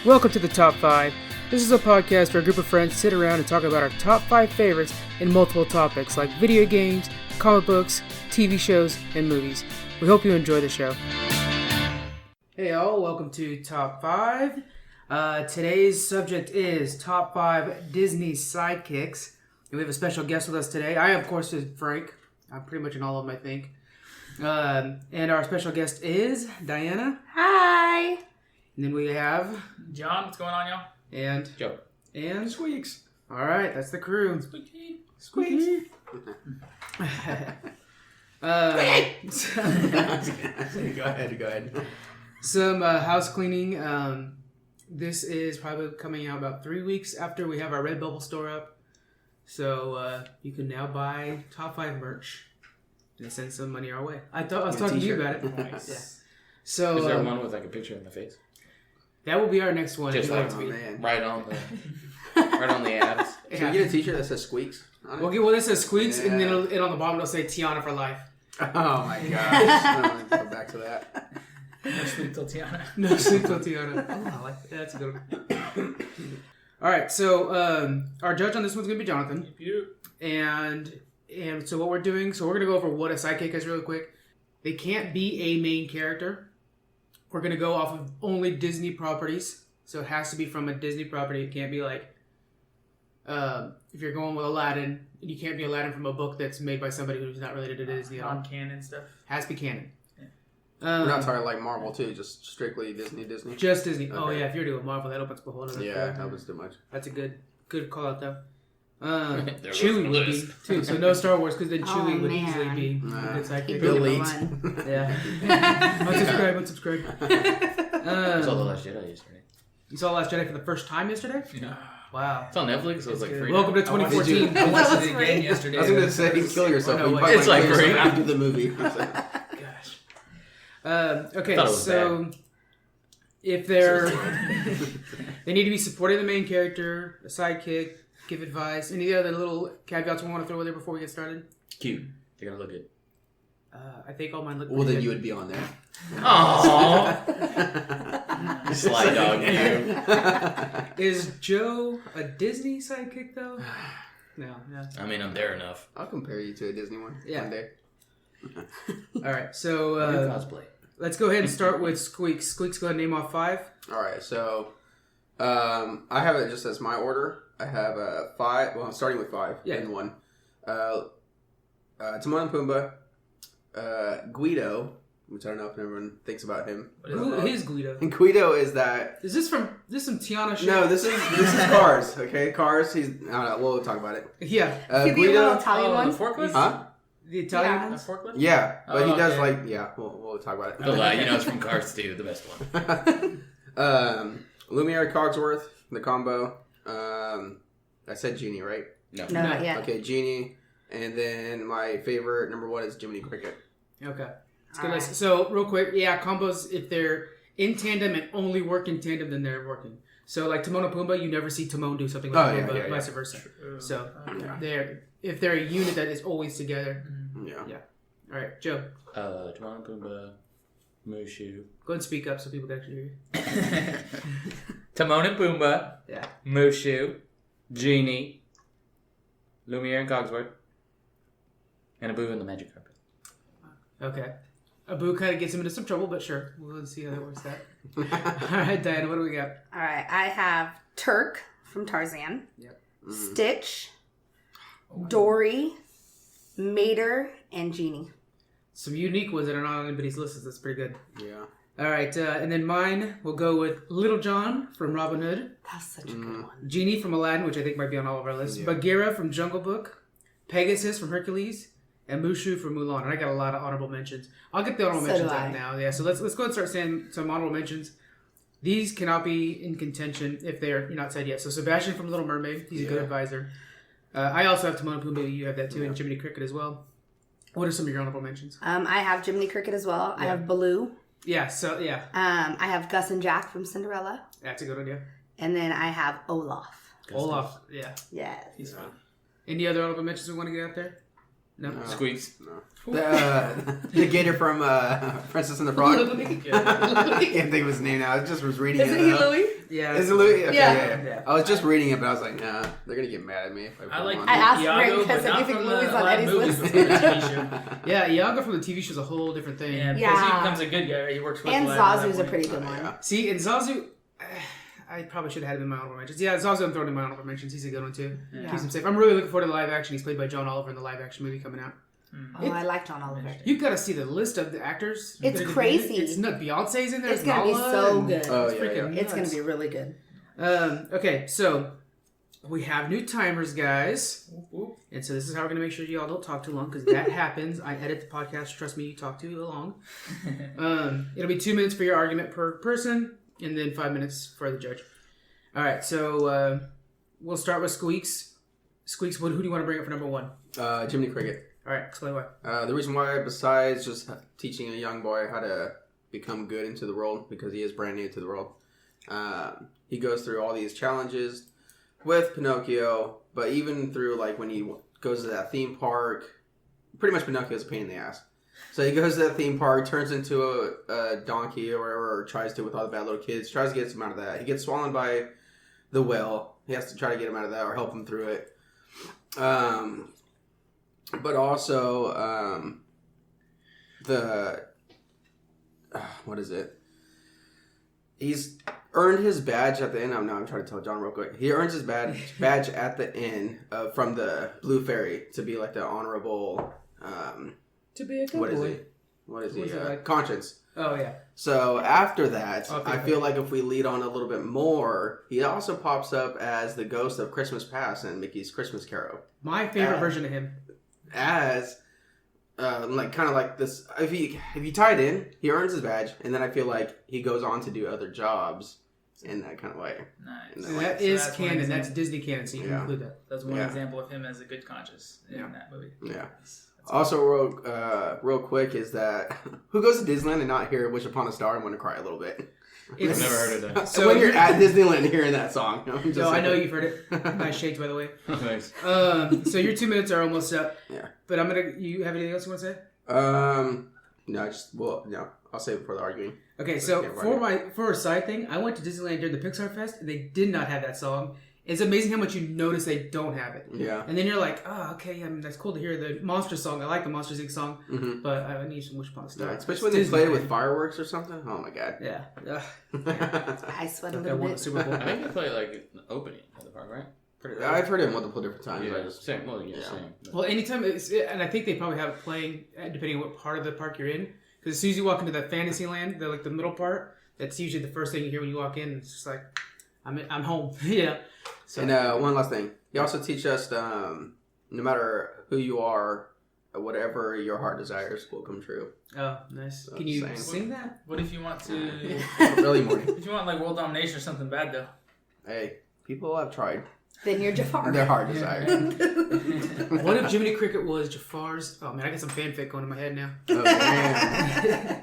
Welcome to the Top 5. This is a podcast where a group of friends sit around and talk about our top 5 favorites in multiple topics like video games, comic books, TV shows, and movies. We hope you enjoy the show. Hey all, welcome to Top 5. Today's subject is Top 5 Disney Sidekicks. And we have a special guest with us today. I, of course, is Frank. I'm pretty much in all of them, I think. And our special guest is Diana. Hi. And then we have John. What's going on, y'all? And Joe. And Squeaks. All right, that's the crew. Squeaky. Squeaks. Go ahead. Some house cleaning. This is probably coming out about 3 weeks after we have our Redbubble store up. So you can now buy Top 5 merch and send some money our way. I was talking to you about it. Nice. Yeah. So, is there one with like a picture in the face? That will be our next one. Just like right on the abs. Yeah. Can we get a t-shirt that says Squeaks on it? Okay, well this says Squeaks, and then and on the bottom it'll say Tiana for life. Oh my gosh. Go back to that. No sleep till Tiana. No sleep till Tiana. Oh, I like that. That's a good one. All right, so our judge on this one's going to be Jonathan. And so what we're doing, we're going to go over what a sidekick is really quick. They can't be a main character. We're going to go off of only Disney properties. So it has to be from a Disney property. It can't be like, if you're going with Aladdin, you can't be Aladdin from a book that's made by somebody who's not related to Disney at all. Non-canon stuff. Has to be canon. We're not talking like Marvel too, just strictly Disney. Just Disney. Okay. Oh yeah, if you're doing Marvel, that opens up a whole other. Yeah, that was too much. That's a good call out though. There Chewie would be too. So no Star Wars because then Chewie would man. easily be a good sidekick. Delete. Yeah. Unsubscribe. I saw The Last Jedi yesterday. You saw Last Jedi for the first time yesterday? Yeah. Wow. It's on Netflix, so it's like free. Welcome to 2014. I watched it again yesterday. I was going to say, kill yourself. Oh, no, but you wait. It's like kill yourself free. after the movie. Gosh. Okay, Thought it was so if they're they need to be supporting the main character, a sidekick, give advice. Any other little caveats we want to throw in there before we get started? Cute. They're gonna look good. I think all mine look Well, pretty then good. you would be on there. Aww. Sly dog, you. Is Joe a Disney sidekick though? No. I mean, I'm there enough. I'll compare you to a Disney one one day. All right, so Cosplay. let's go ahead and start with Squeaks. Squeaks, go ahead and name off 5. All right, so I have it just as my order. I have 5. Well, I'm starting with 5 in 1. Timon and Pumbaa, Guido, which I don't know if everyone thinks about him. Who is Guido? And Guido is that. Is this some Tiana shit? No, this is Cars. Okay, Cars. He's. I don't know. We'll talk about it. Yeah. Guido. Italian one? the forklift? Huh? The Italian The ones? forklift? Yeah, but Oh, he does okay. We'll talk about it. The lie, it's from Cars 2, the best one. Lumiere, Cogsworth, the combo. I said Genie, right? No. No, not yet. Okay, Genie, and then my favorite number 1 is Jiminy Cricket. Okay. It's good. So, real quick, combos, if they're in tandem and only work in tandem, then they're working. So, like Timon and Pumbaa, you never see Timon do something with Pumbaa, vice versa. So, if they're a unit that is always together. Yeah. All right, Joe. Timon and Pumbaa, Mushu. Go ahead and speak up so people can actually hear you. Timon and Pumbaa. Yeah. Mushu. Genie. Lumiere and Cogsworth. And Abu and the Magic Carpet. Okay. Abu kind of gets him into some trouble, but sure. We'll see how that works out. All right, Diana, what do we got? All right, I have Turk from Tarzan. Yep. Stitch, Dory, Mater, and Genie. Some unique ones that are not on anybody's list. That's pretty good. Yeah. All right, and then mine will go with Little John from Robin Hood. That's such a good one. Genie from Aladdin, which I think might be on all of our lists. Yeah. Bagheera from Jungle Book. Pegasus from Hercules. And Mushu from Mulan. And I got a lot of honorable mentions. I'll get the honorable mentions out now. Yeah, so let's go and start saying some honorable mentions. These cannot be in contention if you're not said yet. So Sebastian from Little Mermaid. He's a good advisor. I also have Timon and Pumbaa. You have that too. And Jiminy Cricket as well. What are some of your honorable mentions? I have Jiminy Cricket as well. I have Baloo. Yeah, so yeah. I have Gus and Jack from Cinderella. That's a good idea. And then I have Olaf. Olaf, yeah. Yes. He's fun. Any other honorable mentions we want to get out there? No. Squeaks. No. The gator from Princess and the Frog. I can't think of his name now. I just was reading it. Isn't he Louis? Yeah. Is it Louis? Okay, Yeah. yeah. I was just reading it, but I was like, nah, they're gonna get mad at me if I put I like him on. I asked Iago, Rick, but because I not think from Louis the on live Eddie's movies, list. but from the TV show. Yeah, Iago from the TV show is a whole different thing. Yeah, because Yeah. he becomes a good guy. Right? He works with And live Zazu's a one. pretty good one. Yeah. See, and Zazu, I probably should have had him in my honorable mentions. Yeah, Zazu I'm throwing in my honorable mentions. He's a good one too. Yeah. Keeps him safe. I'm really looking forward to the live action. He's played by John Oliver in the live action movie coming out. Oh, I like John Oliver. You've got to see the list of the actors. It's that are crazy. It's not Beyonce's in there. It's going to be Nala, so and- good. Oh, It's yeah, freaking yeah. It's going to nuts. be really good. Okay, so we have new timers, guys. Whoop, whoop. And so this is how we're going to make sure y'all don't talk too long, because that happens. I edit the podcast. Trust me, you talk too long. It'll be 2 minutes for your argument per person, and then 5 minutes for the judge. All right, so we'll start with Squeaks. Squeaks, who do you want to bring up for number one? Jiminy Cricket. All right, explain why. The reason why, besides just teaching a young boy how to become good into the world, because he is brand new to the world, he goes through all these challenges with Pinocchio, but even through like when he goes to that theme park, pretty much Pinocchio's a pain in the ass. So he goes to that theme park, turns into a donkey or whatever, or tries to with all the bad little kids, tries to get him out of that. He gets swallowed by the whale. He has to try to get him out of that or help him through it. But also, what is it? He's earned his badge at the end. I'm trying to tell John real quick. He earns his badge at the end from the Blue Fairy to be like the honorable. To be a good What is boy. it? What is What he? is it like? Conscience. Oh, yeah. So after that, Okay, I feel like if we lead on a little bit more, he also pops up as the ghost of Christmas Past in Mickey's Christmas Carol. My favorite version of him. As like kind of like this, if you tie it in, he earns his badge, and then I feel like he goes on to do other jobs in that kind of way. Nice. And That So is that's one canon. example. That's Disney canon, so you can Yeah. include that. That's one Yeah. example of him as a good conscience in Yeah. that movie. Yeah. That's Also, real quick is that who goes to Disneyland and not hear "Wish Upon a Star" and want to cry a little bit? I've It's- never heard of that. So when you're you're- at Disneyland hearing that song, I'm just No, I like- know you've heard it. Nice shades, by the way. Thanks. So your 2 minutes are almost up. Yeah. But you have anything else you want to say? No, I'll save it for the arguing. Okay, So so can't for a side thing, I went to Disneyland during the Pixar Fest, and they did not have that song. It's amazing how much you notice they don't have it. Yeah. And then you're like, oh, okay, I mean, that's cool to hear the Monster song. I like the Monsters Inc. song, Mm-hmm. but I need some Wish Upon a Star. Especially when they play it with fireworks or something. Oh my god. Yeah. Ugh. I sweat a That little won the bit. Super Bowl. I think they play like the opening of the park, right? Pretty early. I've heard it multiple different times. Yeah, I just same. Well, yeah, Yeah. same. Well, anytime, and I think they probably have it playing depending on what part of the park you're in. Because as soon as you walk into that fantasy land, the middle part, that's usually the first thing you hear when you walk in. It's just like, I'm home. Yeah. So, And one last thing, he also teaches us no matter who you are, whatever your heart desires will come true. oh, nice. So Can you same. sing that? What if you want to? Early morning. If you want like world domination or something bad though. Hey, people have tried Then you're Jafar. their heart desires. What if Jiminy Cricket was Jafar's? Oh man, I got some fanfic going in my head now. Oh, man.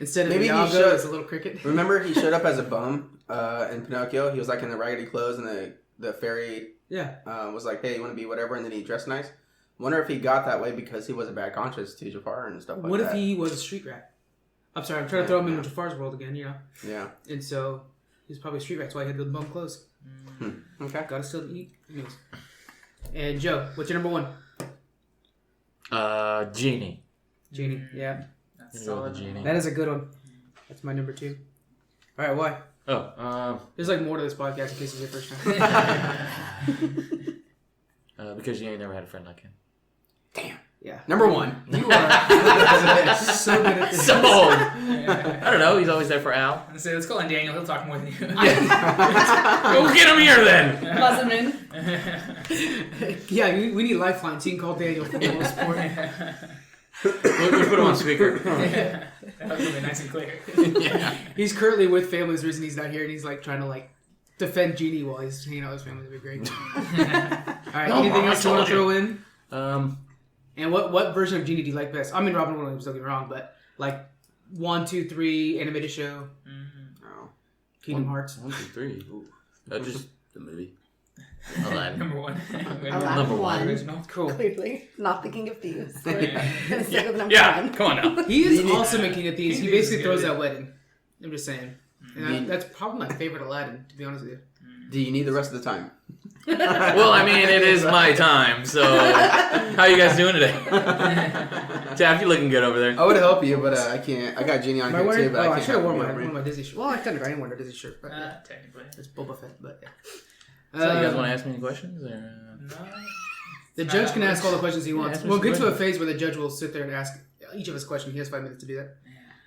Instead of Maybe he Iago, should- it's a little cricket. Remember, he showed up as a bum in Pinocchio. He was like in the raggedy clothes, and the fairy Yeah. was like, "Hey, you want to be whatever?" And then he dressed nice. Wonder if he got that way because he was a bad conscience to Jafar and stuff like What that. if he was a street rat? I'm sorry, I'm trying to throw him in Jafar's world again, you know? Yeah. And so he's probably a street rat. That's why he had the bum clothes. Okay. Gotta still eat. Anyways. And Joe, what's your number one? Genie. Genie. Yeah. That's Go with solid. the genie. That is a good one. That's my number two. All right, why? Oh, There's like more to this podcast in case it's your first time. because you ain't never had a friend like him. Yeah. Number one. You are so good at this. Sold. I don't know. He's always there for Al. Let's say, let's call in Daniel. He'll talk more than you. Go get him here then. Buzz him in. Yeah, we need a lifeline. So you can call Daniel for moral support. We'll put him on speaker. That was really nice and clear. Yeah. He's currently with family. There's a reason he's not here, and he's like trying to like defend Genie while he's hanging out with his family. That'd be great. All right, No, anything Mom, I else you want to told throw you. in? And what version of Genie do you like best? I mean, Robin Williams, don't get me wrong, but like 1, 2, 3 animated show, Oh. Kingdom Hearts. 1, 2, 3. Ooh. Just the movie. Aladdin. Number one. Aladdin Number one. one. Original. Cool. Clearly, not the King of Thieves. Yeah. Gonna stick with number Yeah, one. come on now. He is Yeah. awesome at King of Thieves. King He of Thieves basically is throws good. that wedding. I'm just saying. And that's probably my favorite Aladdin, to be honest with you. Do you need the rest of the time? Well, I mean, it is my time, so how you guys doing today? Taff, you looking good over there. I would help you, but I can't. I got Genie on Am I here wearing? too, but Oh, I I can't. should have worn help one you. of my Disney shirts. Well, I technically I didn't wear a Disney shirt, but Technically. it's Boba Fett. But yeah. So you guys want to ask me any questions? Or, No. The judge can ask all the questions he wants. ask me We'll some get to a questions. phase where the judge will sit there and ask each of us questions. He has 5 minutes to do that.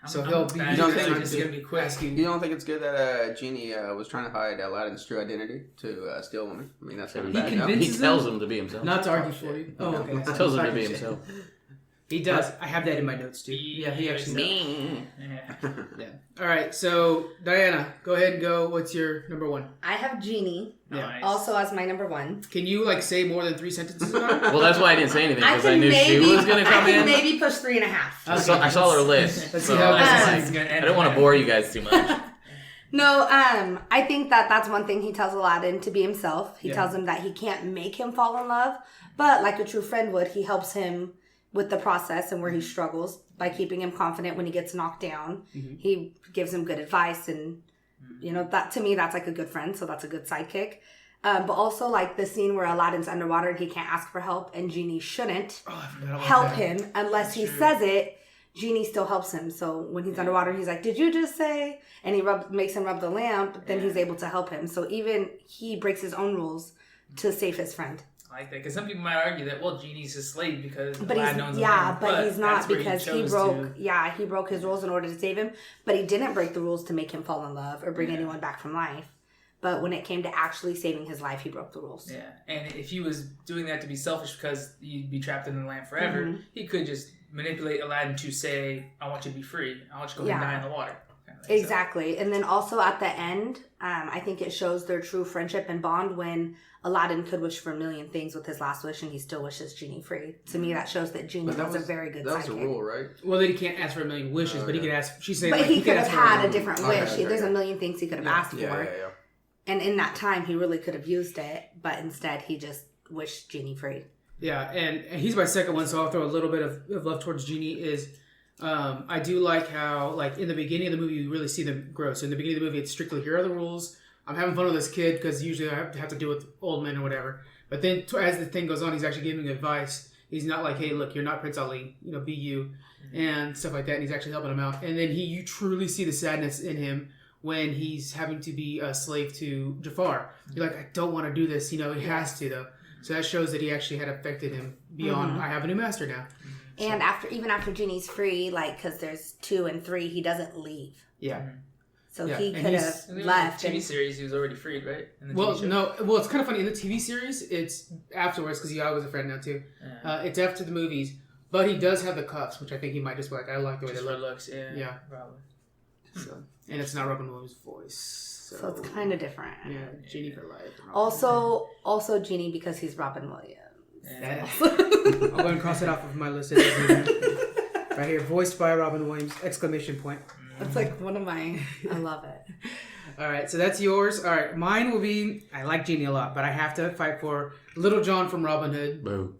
So I'm he'll be bad. You don't It's think just gonna be quick. ask You you. don't think it's good that Genie was trying to hide Aladdin's true identity to steal a woman? I mean, that's kind of He bad. No? convinced- he tells him to be himself. Not to argue for you. Oh, okay. He tells him to be himself. He does. I have that in my notes too. Yeah, he actually does. Yeah. Yeah. All right. So Diana, go ahead and go. What's your number one? I have Genie Yeah. Nice. also as my number one. Can you say more than 3 sentences about it? Well, that's why I didn't say anything, I because I can knew she maybe, was going to come I can in. maybe push 3.5. I saw her list, Let's so see how I this was is like, gonna end I don't want to bore you guys too much. No, I think that's one thing he tells Aladdin to be himself. He Yeah. tells him that he can't make him fall in love, but like a true friend would, he helps him with the process and where he struggles by keeping him confident when he gets knocked down. Mm-hmm. He gives him good advice, and that to me that's like a good friend. So that's a good sidekick. But also like the scene where Aladdin's underwater and he can't ask for help, and Genie shouldn't Oh, I forgot about help that. him unless he says it. Genie still helps him. So when he's underwater, he's like, "Did you just say?" And he makes him rub the lamp. Then he's able to help him. So even he breaks his own rules to save his friend. I like that, because some people might argue that, well, Genie's his slave because But Aladdin he's owns the lamp. but he's not, that's where because he chose broke. to- He broke his rules in order to save him. But he didn't break the rules to make him fall in love or bring anyone back from life. But when it came to actually saving his life, he broke the rules. Yeah, and if he was doing that to be selfish because you'd be trapped in the lamp forever, Mm-hmm. he could just manipulate Aladdin to say, "I want you to be free. I want you to go ahead and Yeah. die in the water." Kind of thing. So- Exactly. And then also at the end, I think it shows their true friendship and bond when Aladdin could wish for a million things with his last wish and he still wishes Genie free. To me, that shows that Genie But that was a very good That was a sidekick. rule, right? Well, then he can't ask for a million wishes, Oh, but he yeah. could ask. She's saying, But like, he could have ask for a had a million. different Okay, wish. okay, There's yeah. a million things he could have asked Yeah, for. yeah. And in that time, he really could have used it, but instead he just wished Genie free. Yeah, and he's my second one, so I'll throw a little bit of love towards Genie. Is I do like how, like, in the beginning of the movie, you really see them grow. So in the beginning of the movie, it's strictly, here are the rules. I'm having fun with this kid because usually I have to deal with old men or whatever. But then as the thing goes on, he's actually giving advice. He's not like, hey, look, you're not Prince Ali, be you, and stuff like that. And he's actually helping him out. And then you truly see the sadness in him when he's having to be a slave to Jafar. You're like, I don't want to do this. He has to, though. So that shows that he actually had affected him beyond, I have a new master now. And even after Genie's free, like, because there's 2 and 3, he doesn't leave. Yeah. So Yeah, he and could he's- have In the left. TV And, series, he was already freed, right? In the Well, TV show? no. Well, it's kind of funny. In the TV series, it's afterwards, because I was a friend now, too. Yeah. It's after the movies. But he does have the cuffs, which I think he might just be like, I like the way Just they for look. looks, yeah. Yeah. Probably. So, and it's not Robin Williams' voice. so it's kind of different. Yeah, Genie for life. Also Genie because he's Robin Williams. That is. I'll go and cross it off of my list. Right here, voiced by Robin Williams! Exclamation point. It's like one of my. I love it. All right, so that's yours. All right, mine will be. I like Genie a lot, but I have to fight for Little John from Robin Hood. Boo.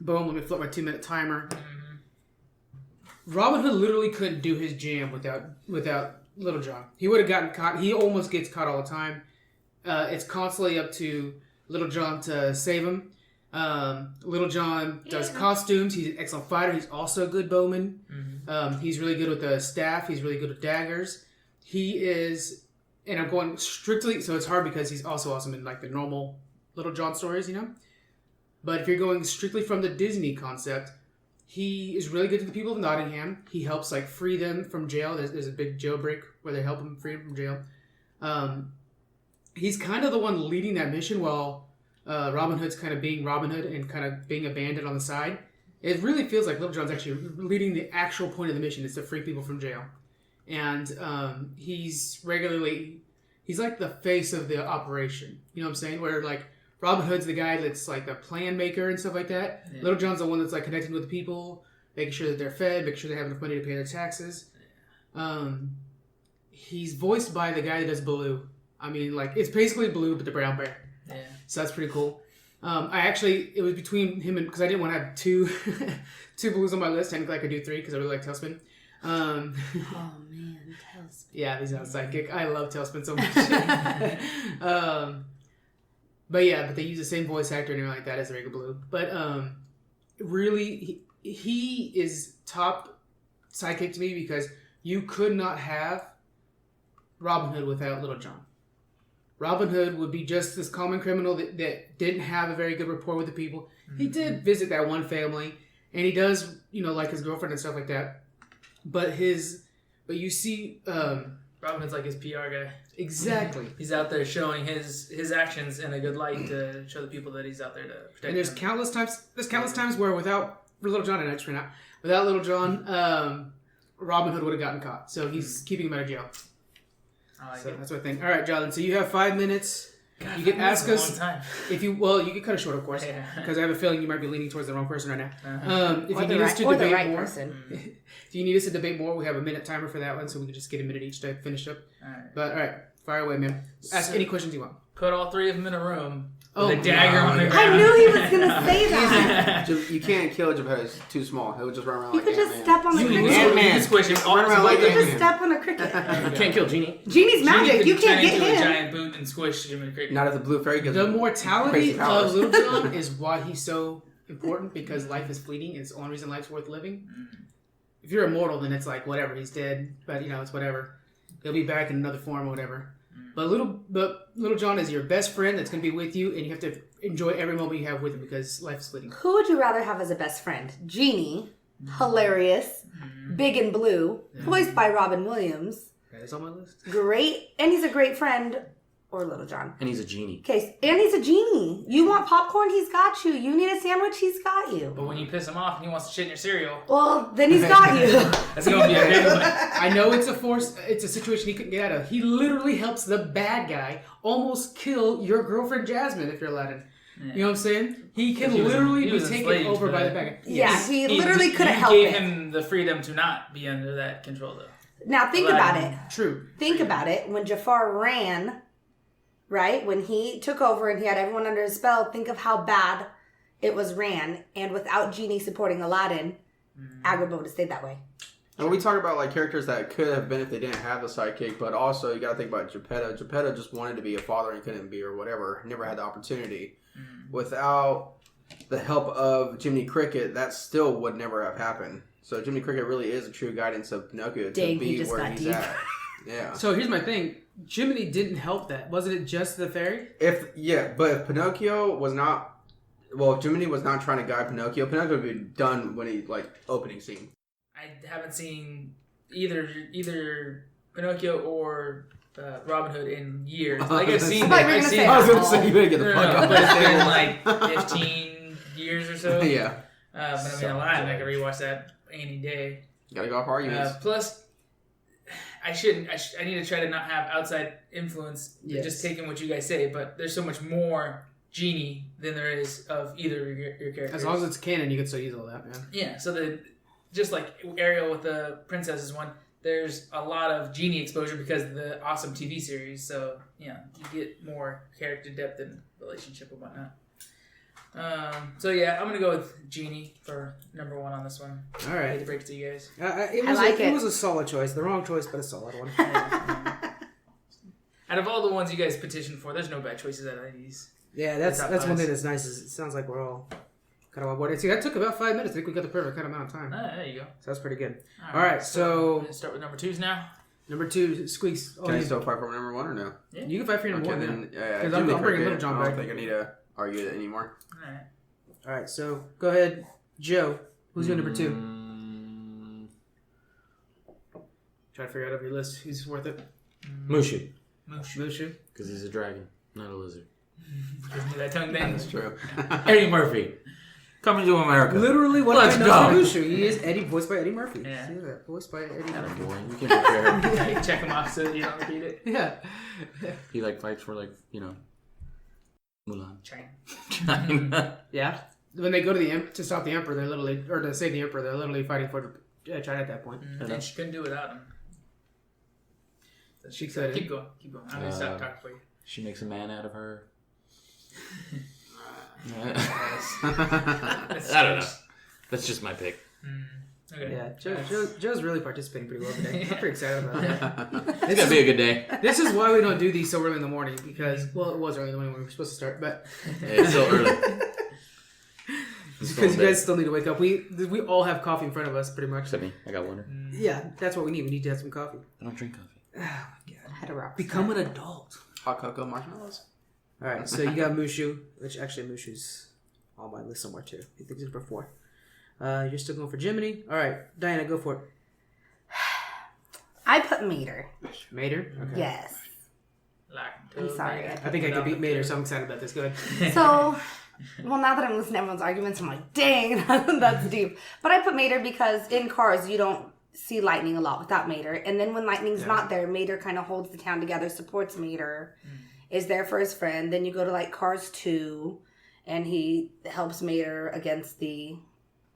Boom. Let me flip my 2-minute timer. Robin Hood literally couldn't do his jam without Little John. He would have gotten caught. He almost gets caught all the time. It's constantly up to Little John to save him. Little John does costumes. He's an excellent fighter. He's also a good bowman. He's really good with the staff. He's really good with daggers. He is, and I'm going strictly, so it's hard because he's also awesome in like the normal Little John stories, But if you're going strictly from the Disney concept, he is really good to the people of Nottingham. He helps like free them from jail. There's a big jailbreak where they help him free him from jail. He's kind of the one leading that mission while Robin Hood's kind of being Robin Hood and kind of being a bandit on the side. It really feels like Little John's actually leading the actual point of the mission is to free people from jail. And he's like the face of the operation. You know what I'm saying? Where like Robin Hood's the guy that's like the plan maker and stuff like that. Yeah. Little John's the one that's like connecting with the people, making sure that they're fed, making sure they have enough money to pay their taxes. He's voiced by the guy that does Baloo. I mean, like, it's basically Baloo, but the brown bear. Yeah. So that's pretty cool. It was between him and, because I didn't want to have two blues on my list. Technically, I could do 3 because I really like Tailspin. Oh man, Tailspin. Yeah, he's not Sidekick. I love Tailspin so much. But they use the same voice actor and everything like that as the regular Blue. But really, he is top Sidekick to me because you could not have Robin Hood without Little John. Robin Hood would be just this common criminal that didn't have a very good rapport with the people. Mm-hmm. He did visit that one family, and he does, like his girlfriend and stuff like that. But you see, Robin Hood's like his PR guy. Exactly. He's out there showing his actions in a good light to show the people that he's out there to protect and there's them. countless times where without Little John, and I just ran out, without Little John, Robin Hood would have gotten caught. So he's keeping him out of jail. I like So it. that's what I think. All right, Jonathan. So you have 5 minutes. God, You can ask us a long time. if you can cut it short, of course, Yeah. because I have a feeling you might be leaning towards the wrong person right now. Uh-huh. If Or you the need us to right, or the debate right more, person. if you need us to debate more, we have a minute timer for that one, so we can just get a minute each to finish up. All right. But all right, fire away, man. Ask So- any questions you want. Put all 3 of them in a room Oh with my a dagger on the God. ground. I knew he was gonna say that. You can't kill Geppetto. He's too small. He'll just run around You like could just Ant-Man. step on a You cricket. Ant-Man. squish him. Run around like You could just Ant-Man. step on a cricket. You can't kill Genie. Genie's magic. could You turn can't get into a him. giant boot and squish Jiminy Cricket. Not if the blue fairy gives The him mortality crazy powers. of Little John is why he's so important, because life is fleeting. And it's the only reason life's worth living. If you're immortal, then it's like, whatever, he's dead. But, it's whatever. He'll be back in another form or whatever. But Little John is your best friend that's going to be with you, and you have to enjoy every moment you have with him because life is fleeting. Who would you rather have as a best friend? Genie, hilarious, big and blue, voiced by Robin Williams, That's on my list. great, and he's a great friend, or Little John. And he's a genie. Okay, and he's a genie. You want popcorn? He's got you. You need a sandwich? He's got you. But when you piss him off and he wants to shit in your cereal, Well, then he's got you. that's going to be a big one. I know it's a situation he couldn't get out of. He literally helps the bad guy almost kill your girlfriend Jasmine if you're Aladdin. You know what I'm saying? He can He was- literally he be was taken enslaved over for by that. the bad guy. Yeah, he literally couldn't help gave it. him the freedom to not be under that control, though. Now think about Aladdin. it. True. Think about it. When Jafar ran, right? When he took over and he had everyone under his spell, think of how bad it was ran. And without Genie supporting Aladdin, Agrabah would have stayed that way. And we talk about like characters that could have been if they didn't have the sidekick, but also you got to think about Geppetto. Geppetto just wanted to be a father and couldn't be, or whatever. Never had the opportunity. Without the help of Jiminy Cricket, that still would never have happened. So Jiminy Cricket really is a true guidance of Pinocchio to Dang, he be just where got he's deep. at. Yeah. So here's my thing. Jiminy didn't help that. Wasn't it just the fairy? But if Pinocchio was not, if Jiminy was not trying to guide Pinocchio, Pinocchio would be done when he opening scene. I haven't seen either Pinocchio or Robin Hood in years. Like I've seen, I thought you were I've gonna seen. say I was going that. to say you better get the fuck out. But it's been like 15 years or so. Yeah. But I mean, Aladdin, I can rewatch that any day. Gotta go off arguments. Plus, I need to try to not have outside influence. Yes. Just taking what you guys say, but there's so much more Genie than there is of either of your characters. As long as it's canon, you can still use all that, man. Yeah, so just like Ariel with the princesses one, there's a lot of Genie exposure because of the awesome TV series. So yeah, you get more character depth and relationship and whatnot. So yeah, I'm gonna go with Genie for number 1 on this one. All I hate right. to break it to you guys. It was a solid choice. The wrong choice, but a solid one. Out of all the ones you guys petitioned for, there's no bad choices out of these. Yeah, that's Top one fives. thing that's nice. Is it sounds like we're all kind of on board. See, that took about 5 minutes. I think we got the perfect kind of amount of time. There you go. So that's pretty good. All right, so we're gonna start with number 2s now. number 2, Squeaks. Can I still fight for number 1 or no? You can fight for your number Okay, 1 then. now. Because I'm bringing Little John I don't back. think I need to argue it anymore. All right. All right, so go ahead, Joe. Who's your number 2? Try to figure out of your list who's worth it. Mushu. Mushu. Because he's a dragon, not a lizard. Gives me that tongue thing. That's true. Eddie Murphy. Coming to America. Literally, what Let's I know go. for Mushu. He is Eddie, voiced by Eddie Murphy. Yeah. See that? Voiced by Eddie Atta Murphy. boy, you can prepare. Yeah, check them off so you don't repeat it. Yeah. He fights for Mulan. China. Yeah. When they go to to stop the emperor, they're literally, or to save the emperor, they're literally fighting for China at that point. And she couldn't do without him. So She couldn't. Keep going. I'm going to stop talking for you. She makes a man out of her. I don't know. That's just my pick. Okay. Yeah, Joe's really participating pretty well today. I'm pretty excited about that. It's gonna be a good day. This is why we don't do these so early in the morning because, well, it was early in the morning when we were supposed to start, but It's still early. because you guys still need to wake up. We all have coffee in front of us, pretty much. Except me. I got water. Yeah, that's what we need. We need to have some coffee. I don't drink coffee. Oh my god! Had a rock. Become an adult. Hot cocoa marshmallows. All right, so you got Mushu, which actually Mushu's on my list somewhere too. I think it's number 4. You're still going for Jiminy. All right, Diana, go for it. I put Mater. Mater? Okay. Yes. I'm sorry. I think I could beat Mater, so I'm excited about this. Go ahead. So, well, now that I'm listening to everyone's arguments, I'm like, dang, that's deep. But I put Mater because in Cars, you don't see Lightning a lot without Mater. And then when Lightning's not there, Mater kind of holds the town together, supports Mater, is there for his friend. Then you go to like Cars 2, and he helps Mater against the...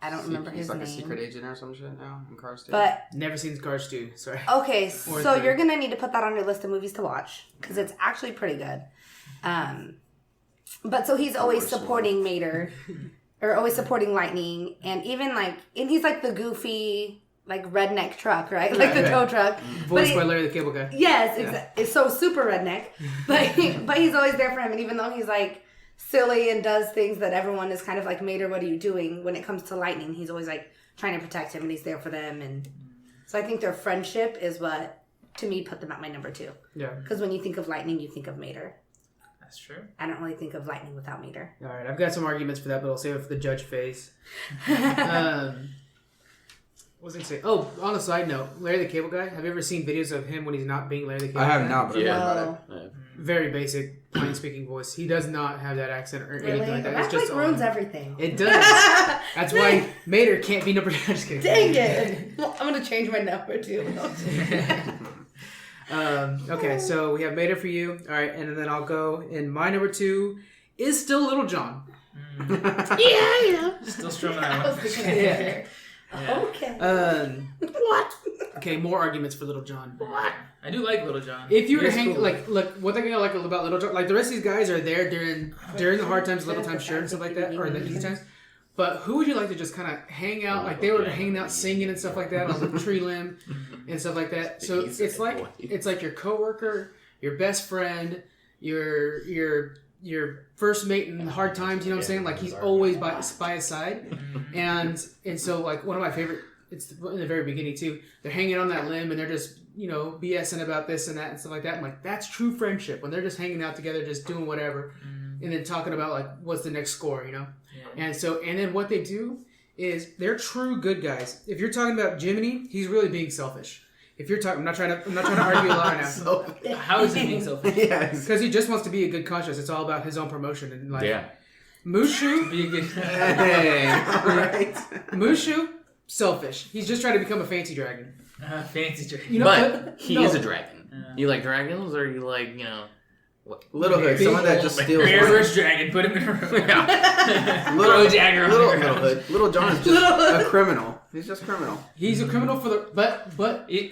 I don't remember his name. He's like a secret agent or some shit now in Cars 2. But Never seen Cars 2. Sorry. okay, Or so 3. you're gonna need to put that on your list of movies to watch because it's actually pretty good. But so he's always supporting Mater, or always supporting Lightning, and even like, and he's like the goofy like redneck truck, right? Like the tow truck. Voiced by Larry the Cable Guy. Yes, exactly. It's so super redneck, but he's always there for him, and even though he's like silly and does things that everyone is kind of like, Mater, what are you doing? When it comes to Lightning, he's always like trying to protect him, and he's there for them. And so I think their friendship is what, to me, put them at my number 2. Yeah. Because when you think of Lightning, you think of Mater. That's true. I don't really think of Lightning without Mater. All right, I've got some arguments for that, but I'll save it for the judge phase. What was I going to say? Oh, on a side note, Larry the Cable Guy. Have you ever seen videos of him when he's not being Larry the Cable Guy? I have not, but I've heard about it. No. Very basic, plain speaking voice. He does not have that accent or Really? anything like that. That It's just like ruins all- everything. It does. That's why Mater can't be number. I'm just kidding. Dang it! Well, I'm gonna change my number too. Okay, so we have Mater for you. All right, and then I'll go. And my number 2 is still Little John. yeah. Still strumming I that was one. thinking Yeah. Okay. What? Okay, more arguments for Little John. What? I do like Little John. If you were to He is hang, cool. like, one thing I like about Little John, like the rest of these guys are there during the hard times, little times, sure, and stuff like that, or the easy times. But who would you like to just kind of hang out, like they were hanging out singing and stuff like that on the tree limb and stuff like that. So it's like your coworker, your best friend, your first mate in hard times. You know what I'm saying? Like he's always by his side, and so like one of my favorite. It's in the very beginning too. They're hanging on that limb and they're just, BSing about this and that and stuff like that. I'm like, that's true friendship when they're just hanging out together, just doing whatever, and then talking about like what's the next score, Yeah. And then what they do is they're true good guys. If you're talking about Jiminy, he's really being selfish. If you're talking, I'm not trying to argue a lot right now. How is he being selfish? Yes. Because he just wants to be a good conscience. It's all about his own promotion and like Yeah. Mushu. Be a good. Hey, right. Mushu, selfish. He's just trying to become a fancy dragon. Fancy drink. You know, But he no. is a dragon. You like dragons, or you like, what? Little Hood, someone that just steals Bear money. vs. Dragon. Put him in a room. Little Throw Jagger on Little the ground. Hood. Little John is just a criminal. He's just criminal. He's a criminal for the but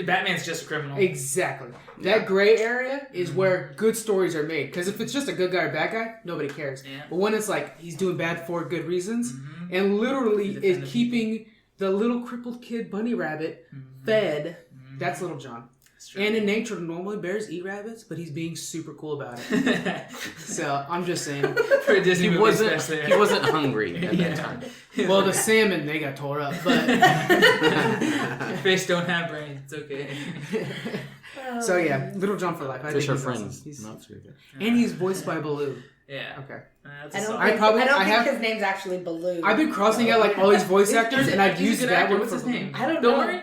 Batman's just a criminal. exactly that gray area is where good stories are made. Because if it's just a good guy or bad guy, nobody cares. Yeah. But when it's like he's doing bad for good reasons and literally is keeping the little crippled kid bunny rabbit fed, that's Little John. And in nature, normally bears eat rabbits, but he's being super cool about it. So I'm just saying. For a Disney He movie wasn't. especially. He wasn't hungry at that time. Well, the salmon they got tore up, but Fish don't have brains. It's okay. so yeah, Little John for life. I Fish think are he's awesome. friends. He's- Not so good. and he's voiced by Baloo. Yeah. Okay. That's I a don't song. I think, probably- I don't I think have- his name's actually Baloo. I've been crossing out like all these voice actors, and I've He's a used good that actor. one What's for his name? I don't Don't know. worry.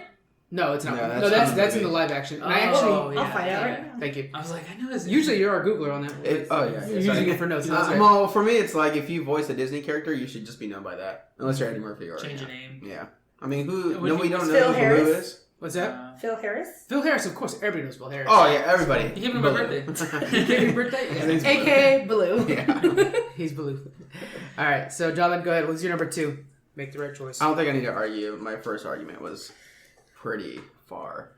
No, it's not. No, No, that's that's not in the the live action. And Oh, I actually, yeah. I'll find out right now. thank you. I was like, I know his name. Usually you're our Googler on that. Oh yeah. You're using it for notes. So that's right. Well, for me, it's like if you voice a Disney character, you should just be known by that, unless you're Eddie Murphy or Change your name. Yeah. I mean, who? Would No, we you- don't Phil know who Harris? Baloo is. What's that? Phil Harris? Phil Harris, of course. Everybody knows Phil Harris. Oh yeah, everybody. You gave him my Baloo. birthday. Happy birthday. His Yeah. name's AKA Baloo. Yeah. He's Baloo. All right, so Jalen, go ahead. What's your number 2? Make the right choice. I don't think I need to argue. My first argument was pretty far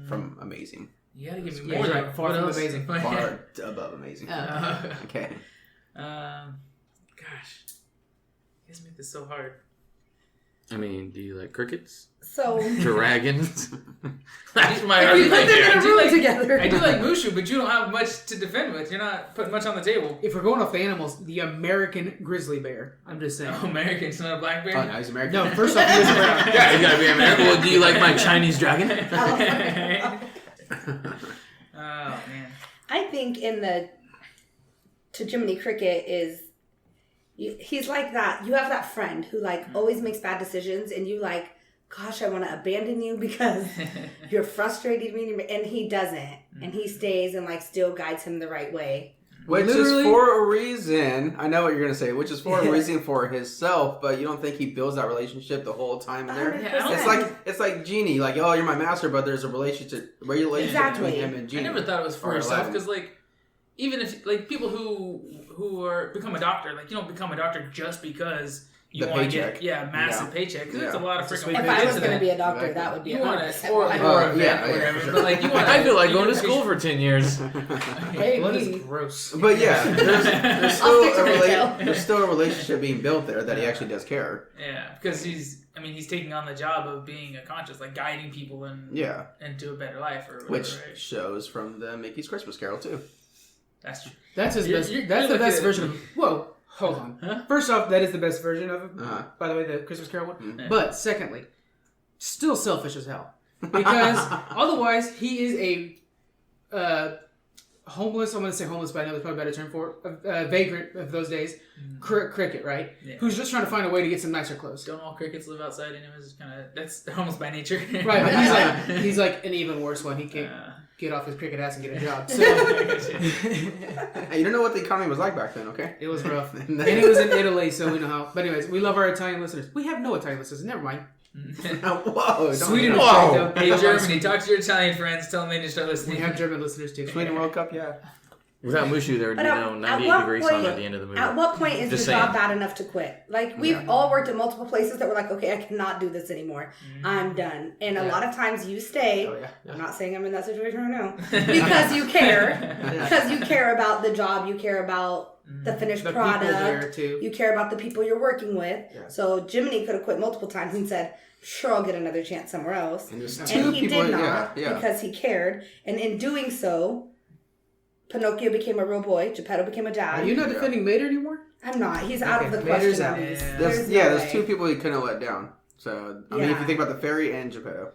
from amazing. You gotta give me Yeah, more. you're Though. right. Far What from else? amazing. Far above amazing. Okay. Gosh, you guys make this so hard. I mean, do you like crickets? So Dragons? That's my if you put argument them here. in a room together. I do like Mushu, but you don't have much to defend with. You're not putting much on the table. If we're going off the animals, the American grizzly bear. I'm just saying. Oh, American, it's not a black bear. Oh, no, he's American. No, first off, he is brown. Yeah, you gotta be American. Well, do you like my Chinese dragon? Oh man. I think to Jiminy Cricket is, he's like that. You have that friend who like always makes bad decisions, and you like, gosh, I want to abandon you because you're frustrating me, and he doesn't, and he stays and like still guides him the right way. Which Literally- is for a reason. I know what you're gonna say. Which is for a reason for himself, but you don't think he builds that relationship the whole time in there. Yeah, It's like Genie. Like, oh, you're my master, but there's a relationship Exactly. between him and Genie. I never thought it was for Or yourself Aladdin. because like even if like people who are become a doctor, like you don't become a doctor just because you The want to paycheck. get massive paycheck because it's a Yeah. lot of It's a freaking sweet work If I into was going to that. be a doctor, Exactly. that would be You want to 100% or why. a vet yeah, or whatever, yeah. but like you want. I feel like going to school for 10 years. Hey, Blood me. is gross. But yeah, there's I'll still stick to a retail. there's still a relationship being built there that he actually does care. Yeah, because he's taking on the job of being a conscious, like guiding people Yeah, into a better life or whatever. which right? shows from the Mickey's Christmas Carol too. That's true. That's his You're- best. you're That's the looking best at- version of. Whoa, hold on. Huh? First off, that is the best version of him. Uh-huh. By the way, the Christmas Carol one. Mhm. But secondly, still selfish as hell because otherwise he is a homeless. I'm going to say homeless, but I know there's probably a better term for it. Vagrant of those days. Cricket, right? Yeah. Who's just trying to find a way to get some nicer clothes. Don't all crickets live outside? Anyways, that's almost by nature. Right, but he's like an even worse one. He can't get off his cricket ass and get a job. So Hey, you don't know what the economy was like back then, okay? it was rough, and it was in Italy, so we know how. But anyways, we love our Italian listeners. We have no Italian listeners. Never mind. Whoa! Sweden is Whoa. great, though. Hey, Germany, talk to your Italian friends. Tell them they need to start We listening. have German listeners too. Sweden World Cup, yeah. Without Mushu, there would be But no at 98 what degree point- sun at the end of the movie. At what point is Just the job saying. bad enough to quit? Like, we've all worked at multiple places that were like, okay, I cannot do this anymore. I'm done. And a lot of times you stay. Oh, yeah. I'm not saying I'm in that situation right now. Because you care. Because you care about the job. You care about the finished The people product. there too. You care about the people you're working with. Yeah. So Jiminy could have quit multiple times and said, sure, I'll get another chance somewhere else. And there's And two he people, did not yeah. because he cared. And in doing so, Pinocchio became a real boy. Geppetto became a dad. Are you not defending Mater anymore? I'm not. He's out of the Okay, question. Mater's out. at least. Yeah. There's no there's way. two people he couldn't let down. So I mean, if Yeah. you think about the fairy and Geppetto,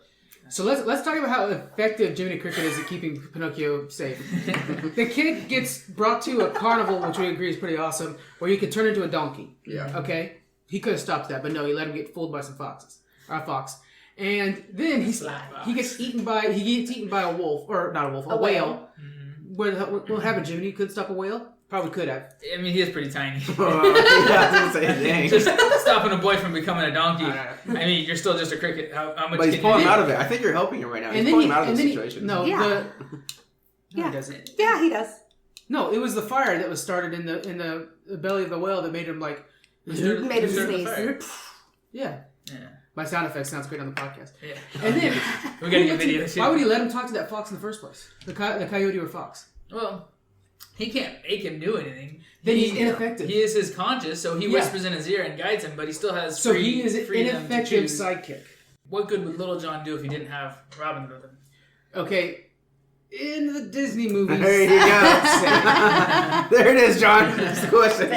So let's talk about how effective Jiminy Cricket is at keeping Pinocchio safe. The kid gets brought to a carnival, which we agree is pretty awesome, where he could turn into a donkey. yeah. Okay, he could have stopped that, but no, he let him get fooled by some foxes, or a fox, and then he gets eaten by a wolf, or not a wolf, a whale. What happened, Jiminy? You couldn't stop a whale? Probably could have. I mean, he is pretty tiny. Yeah, I was gonna say, dang. Just stopping a boy from becoming a donkey. Alright. I mean, you're still just a cricket. How much But he's can pulling you him do? out of it. I think you're helping him right now. He's And then pulling he, him out of and the then situation. no, Yeah. no, Yeah. he doesn't. Yeah, he does. No, it was the fire that was started in the belly of the whale that made him like. Made him Started the sneeze. fire. Yeah, Yeah. my sound effect sounds great on the podcast. Yeah. And then We gotta get who lets video. him- why would he let him talk to that fox in the first place? The coyote or fox? Well, he can't make him do anything. Then he's ineffective. He is his conscious, so he Yeah. whispers in his ear and guides him, but he still has So he is an freedom to ineffective choose. sidekick. What good would Little John do if he didn't have Robin with him? Okay, in the Disney movies, There you go. There it is, John. That's the question.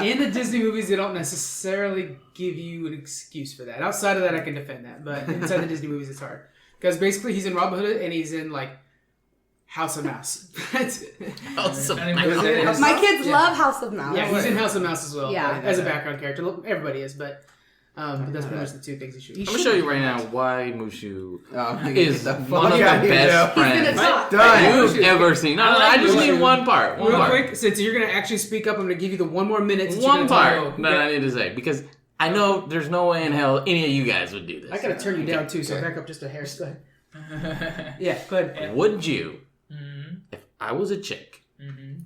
in the Disney movies, they don't necessarily give you an excuse for that. Outside of that, I can defend that, but inside the Disney movies, it's hard because basically he's in Robin Hood and he's in like House of Mouse. That's it. Awesome. I don't even know what that is. My kids Yeah. love House of Mouse. Yeah, he's in House of Mouse as well. Yeah. as a background character. Everybody is, but that's pretty much the two things he should. I'm going to show you right now why Mushu Oh, is get the one of fuck the out of here, best Joe. He's gonna friends talk. Done. you've ever seen. No, I like I just Mushu. need one part. One Real part. quick, since you're going to actually speak up, I'm going to give you the one more minute. since One you're gonna part talk. that I need to say because I know there's no way in hell any of you guys would do this. I got to turn you down too, so Okay. back up just a hair. Go ahead. Yeah, go ahead. Would you, Mhm. if I was a chick Mhm.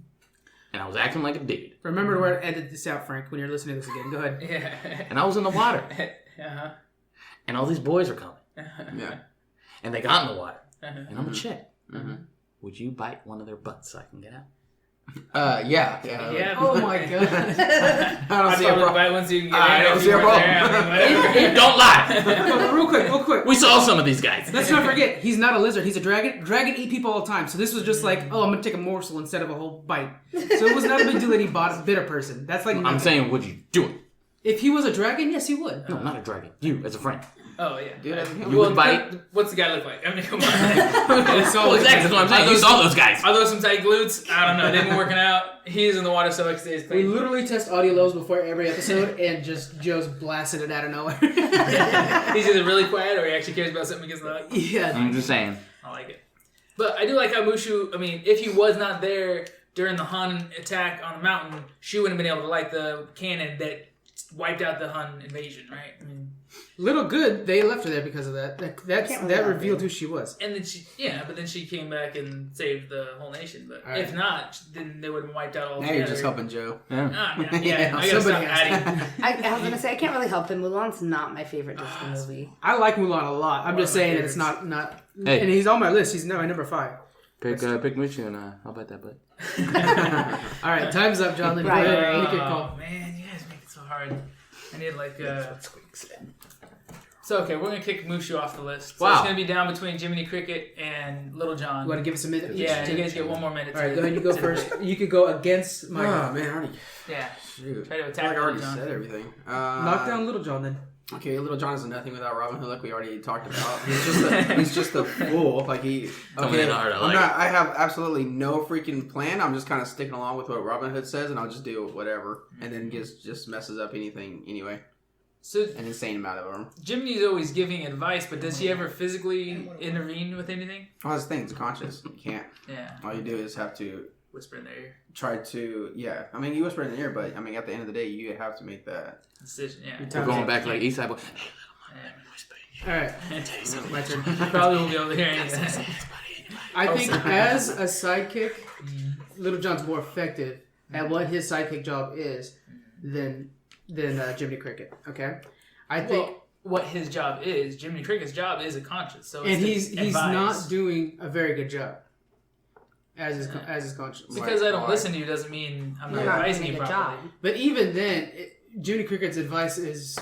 and I was acting like a dude Remember to edit this out, Frank, when you're listening to this again. Go ahead. Yeah. and I was in the water Uh-huh. and all these boys were coming Yeah. and they got in the water Uh-huh. and I'm a chick, Mhm. would you bite one of their butts so I can get out? Yeah. Yeah. Oh my god. I don't I see a probably problem. buy one so you can get I in don't if see you a weren't problem. there. I mean, whatever. Don't lie. Real quick. We saw some of these guys. Let's not forget, he's not a lizard. He's a dragon. Dragon eat people all the time. So this was just like, oh, I'm gonna take a morsel instead of a whole bite. So it was not a big deal that he bought a bitter person. That's like I'm nothing. saying, would you do it? If he was a dragon, yes, he would. No, not a dragon. You, as a friend. Oh yeah. Dude, You would bite? What's the guy look like? I mean, come on. Well, exactly. That's what I'm saying. You saw those guys. Are those some tight glutes? I don't know. They've been working out. He's in the water, so he stays We clean. literally test audio lows before every episode, and just Joe's blasted it out of nowhere. He's either really quiet or he actually cares about something he gets loud. Yeah. I'm just saying. I like it. But I do like how Mushu, I mean, if he was not there during the Han attack on the mountain, she wouldn't have been able to light the cannon that wiped out the Han invasion, right? I mean, Little good, they left her there because of that. Can't That really help revealed it. who she was. and then but then she came back and saved the whole nation. But All right. if not, then they would have wiped out all Now together. you're just helping Joe. Yeah. Ah, man, Yeah, yeah, I gotta somebody stop has to. adding. I was gonna say I can't really help him. Mulan's not my favorite Disney movie. I like Mulan a lot. I'm One just of my saying that it's favorites. not. Hey. And he's on my list. He's my number 5. Pick Mushu and I'll bet that butt. All right, time's up, John. Then go Right. ahead, make your call. Oh man, you guys make it so hard. I need like So okay, we're gonna kick Mushu off the list. So Wow. it's gonna be down between Jiminy Cricket and Little John. You want to give us a minute? Yeah, you guys get one more minute. All right, go ahead. You go first. You could go against my Oh man, I already Yeah, shoot. try to I attack feel like I already Little John. said everything. knock down Little John then. Okay, Little John is nothing without Robin Hood, like we already talked about. He's just a fool. Like he. Coming Okay, in hard, I I'm like not. I have absolutely no freaking plan. I'm just kind of sticking along with what Robin Hood says, and I'll just do whatever, and then just messes up anything anyway. So An insane amount of them. Jiminy's always giving advice, but does he ever physically intervene with anything? Well, that's the thing. It's conscious. You can't. Yeah, All you do is have to whisper in their ear. try to. Yeah, I mean, you whisper in the ear, but I mean, at the end of the day, you have to make that. Decision. Yeah. Your We're going back like East Side. All right, my turn. Probably won't be able to hear any of that. I think as a sidekick, Little John's more effective at what his sidekick job is than Jiminy Cricket. Okay, I think, Well, what his job is, Jiminy Cricket's job is a conscience. So and it's he's to advise. not doing a very good job as his conscience. Because I don't Why? listen to you doesn't mean I'm not You're not advising doing you a good properly. job. But even then, Jiminy Cricket's advice is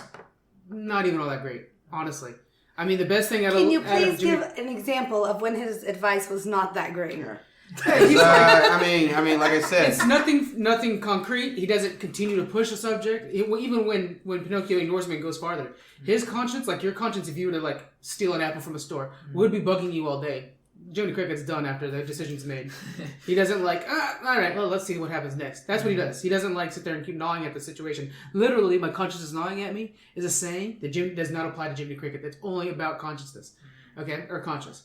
not even all that great, honestly. I mean, the best thing out of Can you out of please Jiminy- give an example of when his advice was not that great? Yeah. He's- I mean, like I said, It's nothing concrete. He doesn't continue to push the subject. Even when Pinocchio ignores him and goes farther, his conscience, like your conscience, if you were to like steal an apple from a store, would be bugging you all day. Jiminy Cricket's done after the decision's made. He doesn't like, all right, well, let's see what happens next. That's what he does. He doesn't like sit there and keep gnawing at the situation. Literally, my conscience is gnawing at me is a saying that does not apply to Jiminy Cricket. It's only about consciousness, okay, or conscious.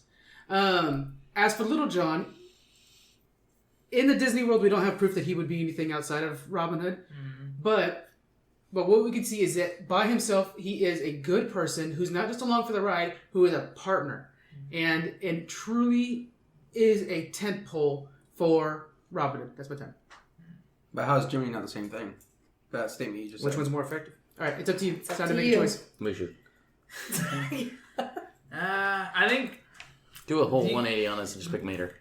As for Little John, in the Disney world, we don't have proof that he would be anything outside of Robin Hood. But what we can see is that by himself, he is a good person who's not just along for the ride, who is a partner, and truly is a tent pole for Robin Hood. That's my time. but how is Jimmy not the same thing? That statement you just Which said. one's more effective? All right, it's up to you. It's time to to make you. a choice. Mushu. I think Do a whole 180 on us and just pick Mater.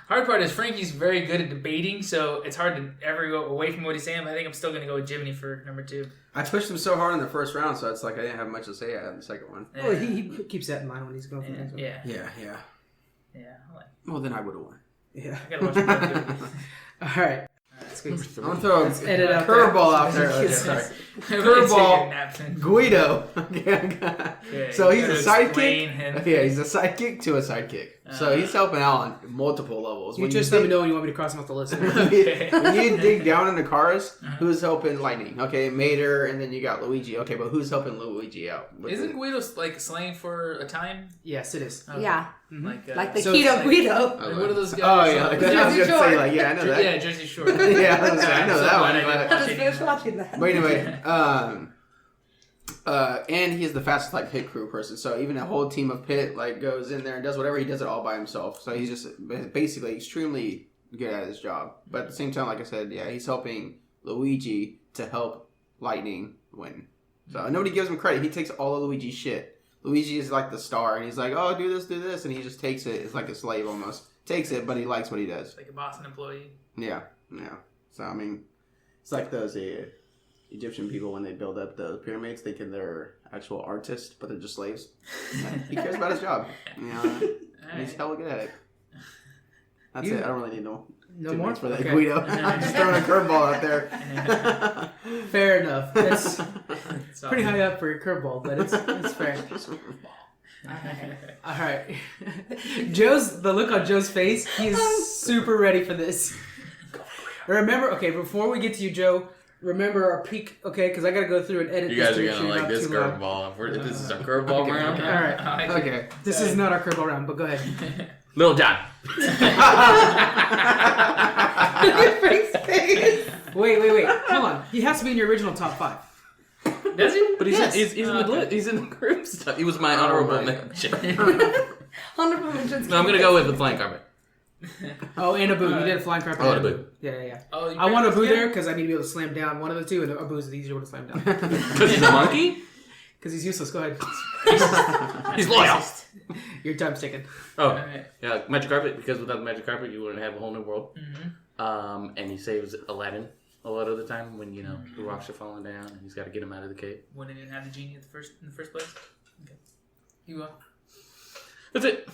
hard part is Frankie's very good at debating, so it's hard to ever go away from what he's saying. But I think I'm still going to go with Jiminy for number 2. I pushed him so hard in the first round, so it's like I didn't have much to say in the second one. Yeah. Well, he keeps that in mind when he's going for the next one. Yeah. Yeah. I like. Well, then I would have won. Yeah. I gotta watch Pinocchio. All right. Let's go. I'm gonna throw a edit out curveball that. out there. Okay, sorry. Everybody's taking Curveball. napkin. Guido. Okay, So you he's a gotta explain sidekick. him. Yeah, he's a sidekick to a sidekick. So he's helping out on multiple levels. You just let me know when you want me to cross him off the list. when you dig down into cars, who's helping Lightning? Okay, Mater, and then you got Luigi. Okay, but who's helping Luigi out? with Isn't it? Guido like slang for a time? Yes, it is. Okay. Yeah, Like like the So keto it's Guido. Like, what are those guys? Oh yeah, like, I was Jersey gonna say Shore. like yeah, I know that. Yeah, Jersey Shore. Yeah, I was like, I know I'm so that glad one. I didn't But, I watch just it. finished watching that. but anyway, and he's the fastest like pit crew person. So even a whole team of pit like goes in there and does whatever, he does it all by himself. So he's just basically extremely good at his job. But at the same time, like I said, yeah, he's helping Luigi to help Lightning win. So nobody gives him credit. He takes all of Luigi's shit. Luigi is like the star, and he's like, "Oh, do this," and he just takes it. It's like a slave almost. takes it, but he likes what he does. Like a Boston employee. Yeah. So I mean, it's like those Egyptian people when they build up the pyramids, thinking they're actual artists, but they're just slaves. He cares about his job. He's hella good at it. That's it. I don't really need no more more for that, Guido. I'm just throwing a curveball out there. Fair enough. That's pretty high up for your curveball, but it's fair. All right. The look on Joe's face, he's super ready for this. Remember, okay, before we get to you, Joe, remember our peak, okay, because I got to go through and edit You this. guys are going to like this curveball. This is our curveball round. All right. Okay. This is not our curveball round, but go ahead. Little John. Wait. Hold on. He has to be in your original top 5. Does he? But he's in the list. He's in the group stuff. He was my honorable mention. Honorable mentions. No, I'm going to go with the flying carpet. Oh, and Abu. You did a flying carpet. Oh, Abu. Yeah. Oh, I want Abu there because I need to be able to slam down one of the two, and Abu's the easier one to slam down. Because he's a monkey? Because he's useless. Go ahead. He's loyal. Your time's ticking. Oh, yeah, magic carpet. Because without the magic carpet, you wouldn't have a whole new world. Mm-hmm. And he saves Aladdin a lot of the time when the rocks are falling down and he's got to get him out of the cave. When he didn't have the genie in the first place. Okay, you will. That's it.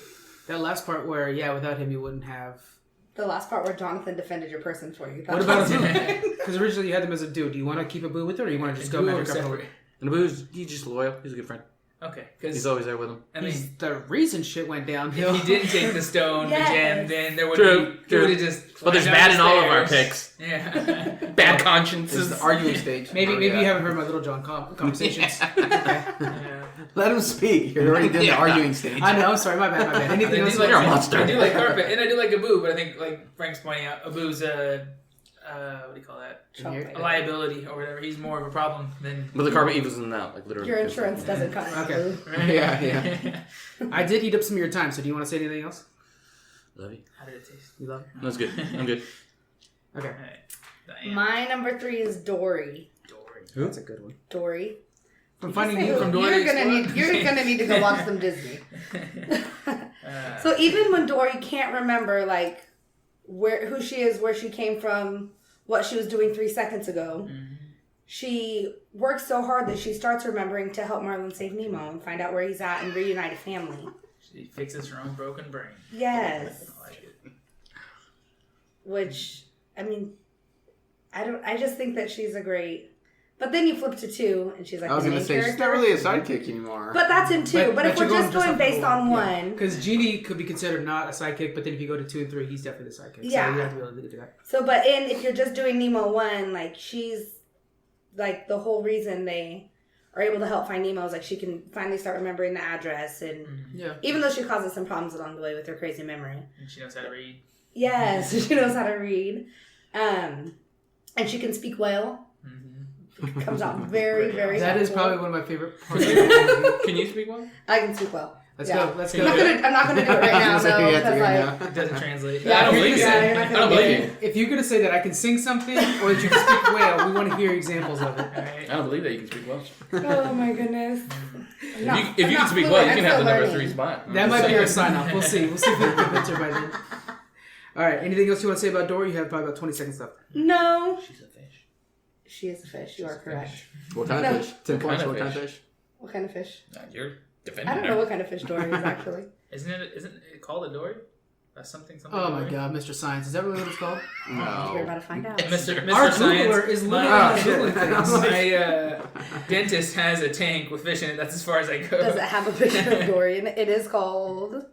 That last part where, without him, you wouldn't have. The last part where Jonathan defended your person for you. What about Abu? Because originally you had them as a dude. Do you want to keep Abu with it, or do you want to just go magic carpet over? And Abu's he's just loyal. He's a good friend. Okay, he's always there with him. I mean, he's the reason shit went downhill. If he didn't take the stone, the gem, then there would True. have just. But there's bad in all of our picks. Yeah. Bad consciences. It's the arguing stage. Maybe you haven't heard my Little John conversations. Let him speak. You're already in the arguing stage. I know. I'm sorry. My bad. Anything else? You're a monster. I do like carpet, and I do like Abu, but I think, like Frank's pointing out, Abu's what do you call that? A liability or whatever. He's more of a problem than. But the carpet evens him out, like literally. Your insurance doesn't cover. Okay. Right? Yeah. I did eat up some of your time, so do you want to say anything else? Love you. How did it taste? You love it? That's good. I'm good. Okay. All right. My number 3 is Dory. Who? That's a good one. Dory. From Finding You're Nemo. gonna need to go watch some Disney. So even when Dory can't remember like who she is, where she came from, what she was doing 3 seconds ago, she works so hard that she starts remembering to help Marlin save Nemo and find out where he's at and reunite a family. She fixes her own broken brain. Yes. I like it. Which, I mean, I just think that she's a great. But then you flip to 2, and she's like. I was the gonna main say character. she's not really a sidekick anymore. But that's in 2. But if we're just going based on 1, because Genie could be considered not a sidekick, but then if you go to 2 and 3, he's definitely the sidekick. Yeah. So you have to be able to do that. So, but if you're just doing Nemo 1, like she's like the whole reason they are able to help find Nemo is like she can finally start remembering the address, and even though she causes some problems along the way with her crazy memory, and she knows how to read. Yes, she knows how to read, and she can speak well. Comes out very, very. That helpful. is probably one of my favorite parts. Can you speak well? I can speak well. Let's go. Let's go. I'm not gonna do it right now though. It doesn't translate. Yeah, I don't believe it. I I don't believe you. If you're gonna say that I can sing something or that you can speak well, we want to hear examples of it. Right. I don't believe that you can speak well. Oh my goodness. If you can speak well, you can have the number 3 spot. That might be our sign off. We'll see. We'll see if we can convince her by then. All right. Anything else you want to say about Dory? You have probably about 20 seconds left. No. She's a fish. She is a fish. You are correct. What kind of fish? 10 points. What kind of fish? What kind of fish? You're defending I don't know what kind of fish Dory is actually. Isn't it called a dory? Something. Oh my God, Mr. Science. Is that really what it's called? No. We're about to find out. Mr. Our Science. Googler is literally Googling things. My dentist has a tank with fish in it. That's as far as I go. Does it have a picture of Dory? And it is called,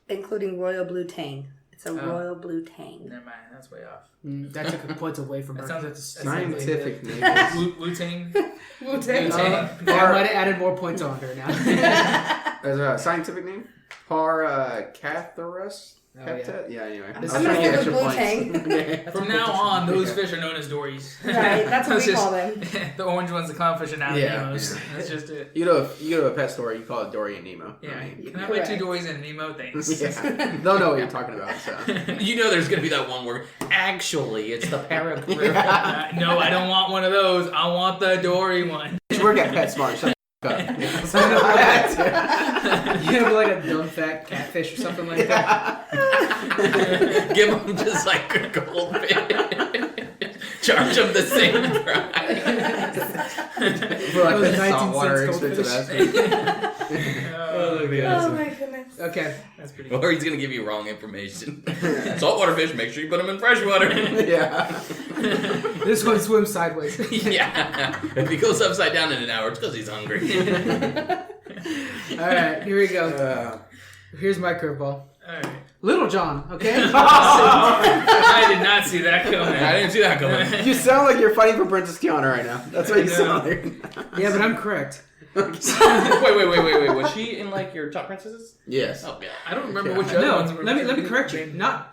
including Royal Blue Tang. It's a Royal Blue Tang. Never mind. That's way off. That took points away from her. That That's Scientific name. Wu-Tang. Wu-Tang. I might have added more points on her now. There's a scientific name? Paracatharus? Oh, yeah. Yeah, anyway. I'm gonna go with Blue Tang. From now on, those fish are known as dories. Right, that's what we call them. The orange ones, the clownfish, are now Yeah, Nemos. yeah. That's just it. You know, if you go to a pet store, you call it Dory and Nemo. Yeah. I mean, Can I buy 2 dories and a Nemo? Thanks. yeah. They'll know what you're talking about. So. You know there's going to be that one word. Actually, it's the parrot. No, I don't want one of those. I want the Dory one. You should work at PetSmart. Shut the fuck up. have like a dumb fat catfish or something like that. Give him just like a goldfish. Charge him the same price. For like That was the 19 saltwater cents expensive goldfish. ass. Oh, Oh my goodness. Okay. That's pretty good. Or he's gonna give you wrong information. Saltwater fish, make sure you put them in fresh water. Yeah. This one swims sideways. Yeah. If he goes upside down in an hour, it's because he's hungry. All right, here we go. Here's my curveball. Alright. Little John, okay? I did not see that coming. I didn't see that coming. You sound like you're fighting for Princess Tiana right now. That's what you sound like. Yeah, but I'm correct. Wait. Was she in like your top princesses? Yes. Oh yeah. I don't remember Yeah. which other No, ones were. let me correct you. Not.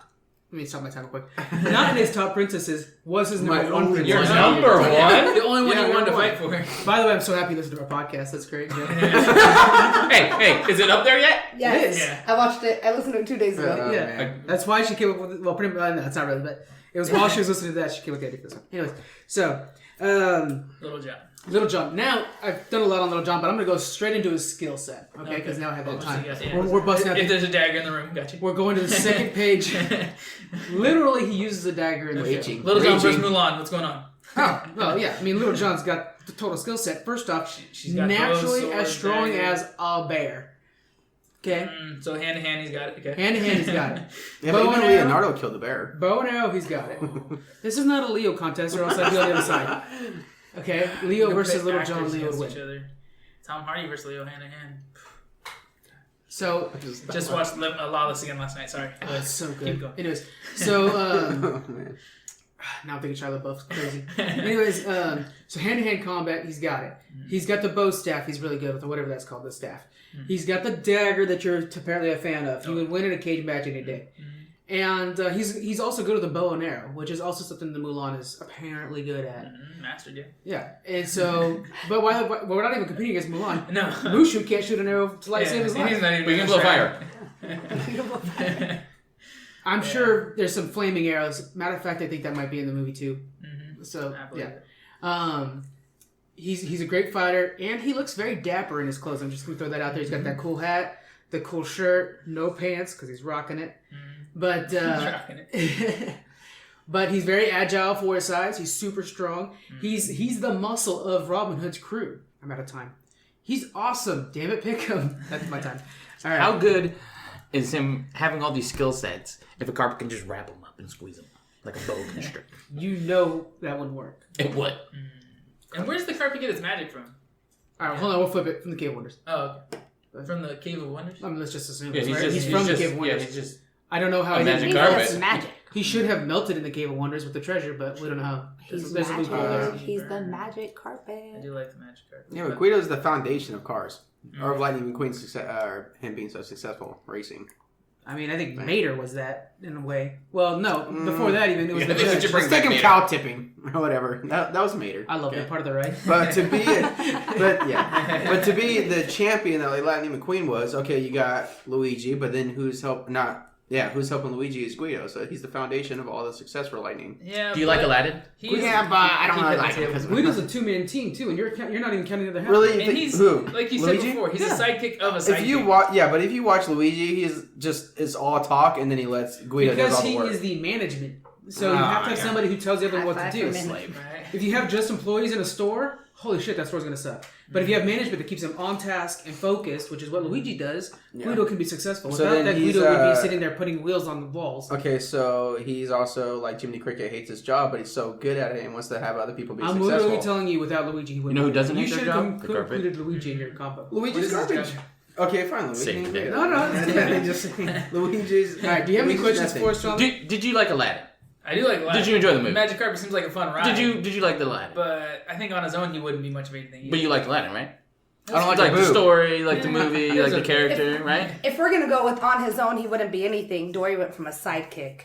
Let me stop my time real quick. Not in his top princesses was his My number one only princess. Your one. number one? The only one Yeah, you wanted to number fight for. By the way, I'm so happy you listened to our podcast. That's great. Hey, is it up there yet? Yes. Yeah. I watched it. I listened to it 2 days ago. Oh, Yeah, man. that's why she came up with. Well, pretty much. No, it's not really, but it was while she was listening to that she came up with the idea for this one. Anyways, so Little John. Little John. Now I've done a lot on Little John, but I'm gonna go straight into his skill set. Okay, because now I have that time. Yeah. We're busting out. If there's a dagger in the room, got you. We're going to the second page. Literally, he uses a dagger in the show. Raging. Little John versus Raging. Mulan. What's going on? Oh, well, yeah. I mean, Little John's got the total skill set. First off, She's got naturally bow, sword, as strong dagger. as a bear. Okay? So hand to hand, he's got it. Okay. Hand to hand, he's got it. Yeah, Bow but and even arrow. Leonardo killed the bear. Bow and arrow, he's got it. This is not a Leo contest, or else I'd be on the other side. Okay? Leo You versus pit Little John, actors Leo would against win. each other. Tom Hardy versus Leo hand in hand. So, Just watched Lawless again last night. Sorry. oh, it's so Keep good. going. Anyways, so, Oh, man. now I'm thinking Shia LaBeouf's crazy. Anyways, so hand-to-hand combat, he's got it. He's got the bow staff. He's really good with, or whatever that's called, the staff. He's got the dagger that you're apparently a fan of. He would win in a cage match any day. And he's also good with the bow and arrow, which is also something the Mulan is apparently good at. Mastered, yeah. Yeah, and so, but why we're not even competing against Mulan. No. Mushu can't shoot an arrow to light save his and he's life. not even We can gonna blow try. fire. I'm sure there's some flaming arrows. Matter of fact, I think that might be in the movie too. So I believe yeah. it. He's a great fighter, and he looks very dapper in his clothes. I'm just gonna throw that out there. He's got that cool hat, the cool shirt, no pants because he's rocking it. But He's rocking it. but he's very agile for his size. He's super strong. He's the muscle of Robin Hood's crew. I'm out of time. He's awesome. Damn it, pick him. That's my time. All right. How good is him having all these skill sets if a carpet can just wrap him up and squeeze him like a boa constrictor? You know that wouldn't work. It would. And where's the carpet get its magic from? All right, hold on. We'll flip it from the Cave of Wonders. Oh, okay. From the Cave of Wonders? I mean, let's just assume. Yeah, it's he's right. just He's from the Cave of Yeah, Wonders. he's just I don't know how a he magic didn't. carpet. That's magic. He should have melted in the Cave of Wonders with the treasure, but we don't know how. He's There's a loophole there. magic. He's the magic carpet. I do like the magic carpet. Yeah, but Guido's the foundation of cars. Or of Lightning McQueen's success, or him being so successful racing. I mean, I think Mater was that in a way. Well, no, before that even it was Yeah, the they should judge. just bring Let's take back him Mater. cow tipping or whatever. That was Mater. I love Okay. that part of the ride. But to be the champion that Lightning McQueen was, okay, you got Luigi, but then who's helping Luigi is Guido, so he's the foundation of all the success for Lightning. Yeah. Do you like Aladdin? Yeah, but I don't really like him. Guido's a two-man team too, and you're not even counting the other half. Really? And he's, Who? like you Luigi? said before, he's Yeah. a sidekick of a sidekick. If you but if you watch Luigi, it's all talk, and then he lets Guido do Because all the he work. is the management. So you have to have yeah. somebody who tells the other one what to High do. five for Right? If you have just employees in a store, holy shit, that store's gonna suck. But if you have management that keeps them on task and focused, which is what Luigi does, Guido can be successful. So Without then that, he's, Guido would be sitting there putting wheels on the walls. Okay, so he's also like Jiminy Cricket hates his job, but he's so good at it and wants to have other people be I'm successful. literally telling you, without Luigi, he wouldn't. You know who doesn't You hate their should job? have The carpet. included Luigi in your combo. Luigi's What is his garbage. job? Okay, fine, Luigi. Same thing. No, just Luigi's. all right. Do you have any Luigi's questions nothing. for us, John? Did you like Aladdin? I do like Aladdin. Did you enjoy the movie? Magic carpet seems like a fun ride. Did you like the Aladdin? But I think on his own, you wouldn't be much of anything. But you liked Aladdin, right? I don't Like like the the boo. story, you like the Yeah. movie, It you like was the okay. character, right? If we're gonna go with on his own, he wouldn't be anything. Dory went from a sidekick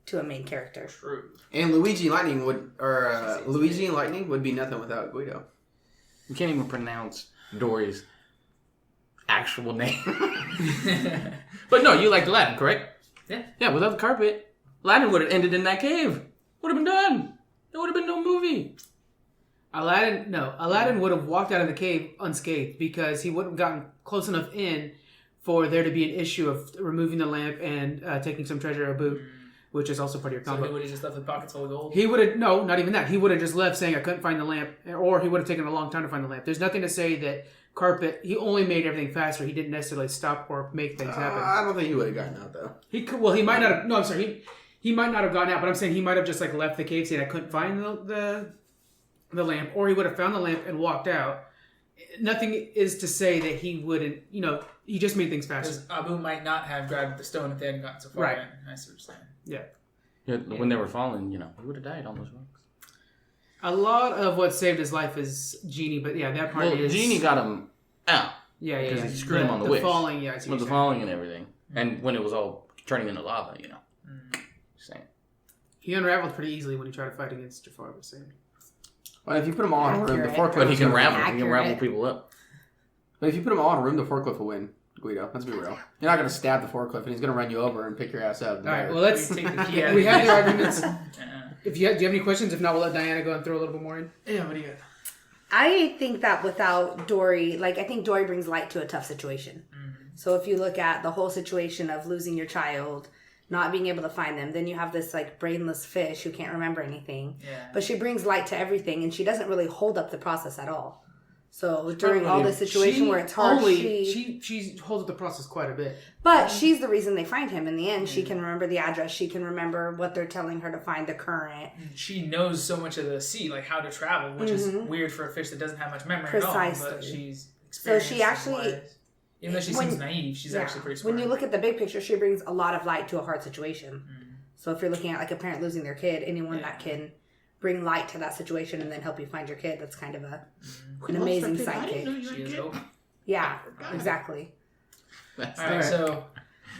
to a main character. True. And Luigi and Lightning would be nothing without Guido. You can't even pronounce Dory's actual name. But no, you liked Aladdin, correct? Yeah. Yeah, without the carpet, Aladdin would have ended in that cave. Would have been done. There would have been no movie. Aladdin would have walked out of the cave unscathed because he wouldn't have gotten close enough in for there to be an issue of removing the lamp and taking some treasure out of boot, which is also part of your So combo. he would have just left with pockets full of gold? He would have, no, not even that. He would have just left saying I couldn't find the lamp, or he would have taken a long time to find the lamp. There's nothing to say that Carpet, he only made everything faster. He didn't necessarily stop or make things happen. I don't think he would have gotten out though. He could, well, he might not have, no, I'm sorry. He might not have gotten out, but I'm saying he might have just like left the cave saying I couldn't find the lamp, or he would have found the lamp and walked out. Nothing is to say that he wouldn't, he just made things faster. Because Abu might not have grabbed the stone if they hadn't gotten so far Right. in. I see what you're saying. Yeah. When they were falling, he would have died on those rocks. A lot of what saved his life is Genie, but yeah, that part is... Genie got him out. Yeah. Because he screwed him on the wish. falling, yeah. I see what With the you're saying. falling and everything. And when it was all turning into lava, Same. He unraveled pretty easily when he tried to fight against Jafar. Well, if you put them all in a room, the Accurate. forklift. But he can ravel. ravel. He can ravel people up. But if you put them all in a room, the forklift will win. Guido, let's be real. You're not going to stab the forklift, and he's going to run you over and pick your ass up. All right, well, let's... We take the key out we of have it. the arguments. Uh-uh. Do you have any questions? If not, we'll let Diana go and throw a little bit more in. Yeah, what do you got? I think that without Dory, I think Dory brings light to a tough situation. So if you look at the whole situation of losing your child, not being able to find them, then you have this brainless fish who can't remember anything. Yeah. But she brings light to everything, and she doesn't really hold up the process at all. So during all this situation where it's hard, she holds up the process quite a bit. But she's the reason they find him. In the end, she can remember the address. She can remember what they're telling her to find the current. She knows so much of the sea, like how to travel, which is weird for a fish that doesn't have much memory at all. Precisely. But she's So experienced. she actually... Even though she seems naive, she's actually pretty smart. When you look at the big picture, she brings a lot of light to a hard situation. So if you're looking at a parent losing their kid, anyone that can bring light to that situation and then help you find your kid, that's kind of an amazing sidekick. She is hope. Yeah, exactly. All right, so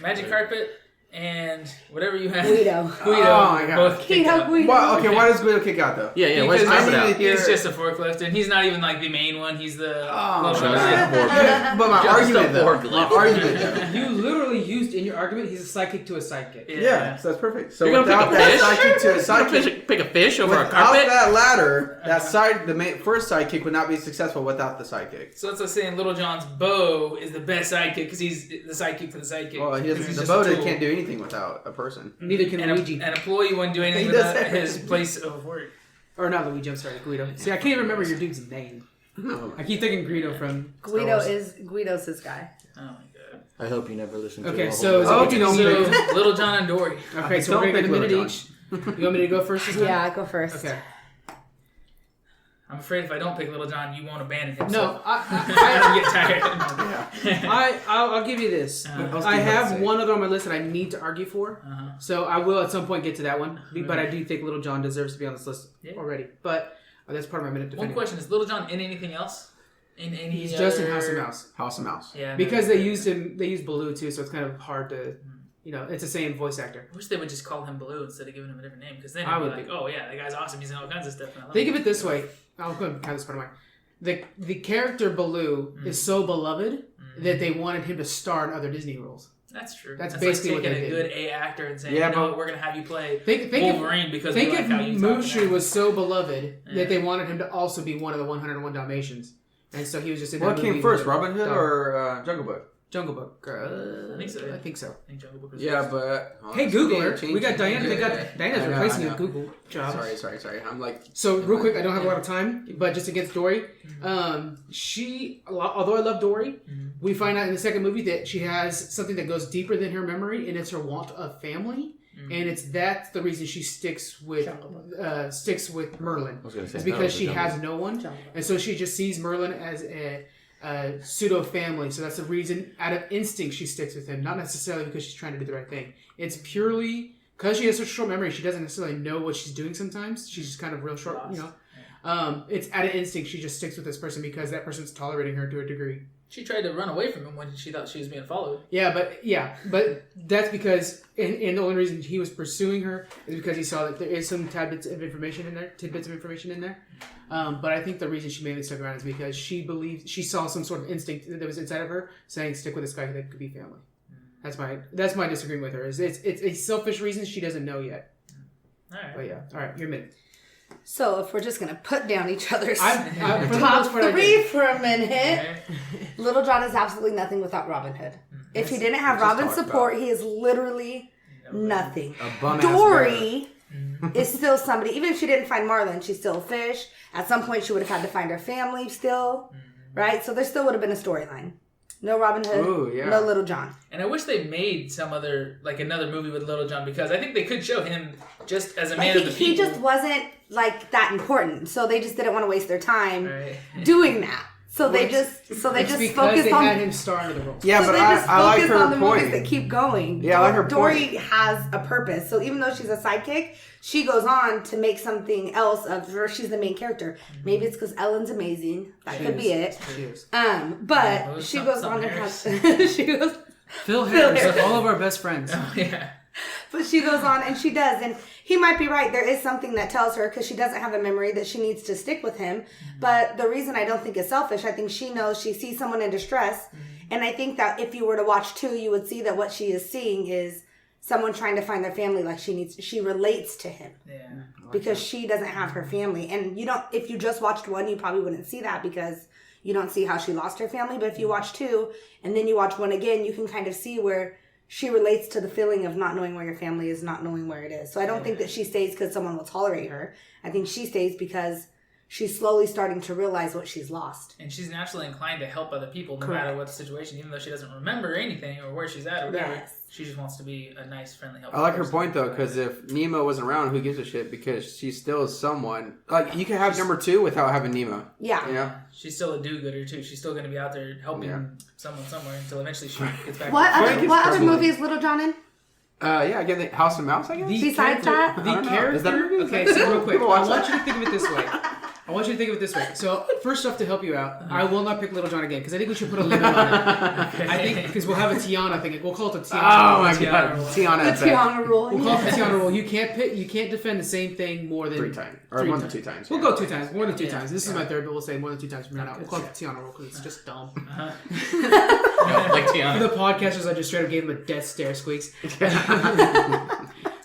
magic carpet and whatever you have. Guido. Oh my God. Both kicked out. Guido. Well, okay, why does Guido kick out though? Yeah, where's Because Carpet out? he's just a forklift, and he's not even the main one. He's the. But my argument though. You literally used in your argument, he's a sidekick to a sidekick. Yeah, so that's perfect. So You're gonna without pick a fish? that sidekick to a You're gonna sidekick, pick a fish over a without carpet? that ladder, the first sidekick would not be successful without the sidekick. So that's like saying Little John's bow is the best sidekick because he's the sidekick to the sidekick. Well, he 'Cause doesn't. he's The just a boat tool. can't do anything without a person. Neither can And Luigi. an employee wouldn't do anything He does without everything. his place of work. Or not Luigi, I'm sorry, Guido. See, I can't even remember your dude's name. No. I keep thinking Guido from Star Guido Wars. Guido's his guy. Oh my god. I hope you never listen to Okay, the whole so is it Oh, what you you know? don't So, Little John and Dory. okay, so Don't we're gonna get a pick minute Little each. You want me to go first this time? Yeah, go first. Okay. I'm afraid if I don't pick Little John, you won't abandon him. No, so I I don't get tired. I'll give you this. I have one other on my list that I need to argue for, so I will at some point get to that one. But I do think Little John deserves to be on this list already. But that's part of my minute to One finish. question: is Little John in anything else? In any? He's just in other- House of Mouse House of Mouse. Yeah. because they used him. They used Baloo too, so it's kind of hard to, it's the same voice actor. I wish they would just call him Baloo instead of giving him a different name, because then I it'd be would like, be. oh yeah, that guy's awesome. He's in all kinds of stuff. And I love Think him. of it this way. I'll go and count this part of mine. The character Baloo is so beloved that they wanted him to star in other Disney roles. That's true. That's like basically what taking they a did. good A actor and saying, Yeah, but we're gonna have you play Think Wolverine because we like if how you talk. Mushu was so beloved Yeah. that they wanted him to also be one of the 101 Dalmatians, and so he was just in. What that came movie first, with Robin Hood Dog. or Jungle Book? Jungle Book? I think so, yeah. I think so. I think Jungle Book was Yeah, first. but Hey, Googler, we got Diana. They got Yeah. Diana's I know, replacing I you know. with Google job. Sorry. I'm like. So real quick, I don't have a lot of time, but just against Dory, although I love Dory, we find out in the second movie that she has something that goes deeper than her memory, and it's her want of family, and that's the reason she sticks with Merlin. I was gonna say, It's because no, she it's has no one, and so she just sees Merlin as a pseudo family. So that's the reason, out of instinct, she sticks with him, not necessarily because she's trying to do the right thing. It's purely because she has such short memory. She doesn't necessarily know what she's doing. Sometimes she's just kind of real short, It's out of instinct. She just sticks with this person because that person's tolerating her to a degree. She tried to run away from him when she thought she was being followed. But that's because, and the only reason he was pursuing her is because he saw that there is some tidbits of information in there. But I think the reason she mainly stuck around is because she believed she saw some sort of instinct that was inside of her saying, "Stick with this guy that could be family." That's my disagreement with her. It's a selfish reason she doesn't know yet. All right. But yeah, all right, your minute. So if we're just going to put down each other's For the top most part, I three did. for a minute, Okay. Little John is absolutely nothing without Robin Hood. If he didn't have just Robin's talked support, about. he is literally nothing. A bum-ass Dory is still somebody. Even if she didn't find Marlon, she's still a fish. At some point, she would have had to find her family still, right? So there still would have been a storyline. No Robin Hood, Ooh, yeah. no Little John. And I wish they made another movie with Little John, because I think they could show him just as a man of the people. He just wasn't like that important, so they just didn't want to waste their time Right. doing that. So they just It's focus because they on. had him star under the roles. Yeah, so but they just I like focus on the her movies point. that keep going. Yeah, I like her Dory point. has a purpose. So even though she's a sidekick, she goes on to make something else of her. She's the main character. Maybe it's because Ellen's amazing. That could be it. She is. But she goes on and has. She goes. Phil Harris, all of our best friends. Oh, yeah. But she goes on and she does. And he might be right. There is something that tells her, because she doesn't have a memory, that she needs to stick with him. But the reason I don't think is selfish, I think she knows she sees someone in distress. And I think that if you were to watch 2, you would see that what she is seeing is someone trying to find their family. Like she relates to him. Yeah. Because she doesn't have her family. And if you just watched 1, you probably wouldn't see that, because you don't see how she lost her family. But if you watch 2 and then you watch 1 again, you can kind of see where she relates to the feeling of not knowing where your family is, not knowing where it is. So I don't think that she stays because someone will tolerate her. I think she stays because she's slowly starting to realize what she's lost. And she's naturally inclined to help other people no matter what the situation, even though she doesn't remember anything or where she's at or whatever. Yes. She just wants to be a nice, friendly, helpful I like her person. point though, because if Nemo wasn't around, who gives a shit? Because she still is someone. Like you can have number 2 without having Nemo. Yeah. You know? She's still a do-gooder too. She's still going to be out there helping someone somewhere until eventually she gets back. What Frank is other personally- movie is Little John in? Yeah, I get the House of Mouse. I guess. Besides that? I The don't know. Is that a character. movie? Okay, so real quick, People I watch want that. you to think of it this way. So first off, to help you out, I will not pick Little John again because I think we should put a limit on it. I think because we'll have a Tiana thing. We'll call it the Tiana. Oh my Tiana god, rule. Tiana. The effect. Tiana rule. We'll call it the Tiana rule. You can't defend the same thing more than 3 times or 3 1 to times. 2 times. We'll yeah. go 2 times, more than 2 Yeah. times. This is my third, but we'll say more than 2 times from now on. We'll call it the Tiana rule because it's just dumb. Like For Tiana. the podcasters, I just straight up gave him a death stare, Squeaks.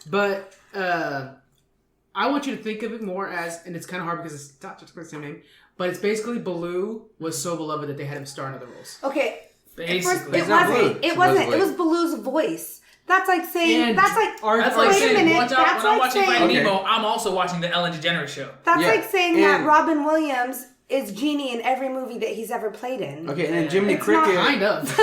But I want you to think of it more as, and it's kind of hard because it's not just the same name, but it's basically Baloo was so beloved that they had him star in other roles. Okay. Basically. It not wasn't. Baloo, It wasn't. It supposedly. was Baloo's voice. That's like saying. And That's like. That's wait like a saying, minute. watch out, That's when I'm like watching saying. Finding Okay. Nemo, I'm also watching the Ellen DeGeneres show. That's Yeah, like saying that and- Robin Williams is Genie in every movie that he's ever played in. Okay, and then Jiminy It's not- Cricket. Kind of.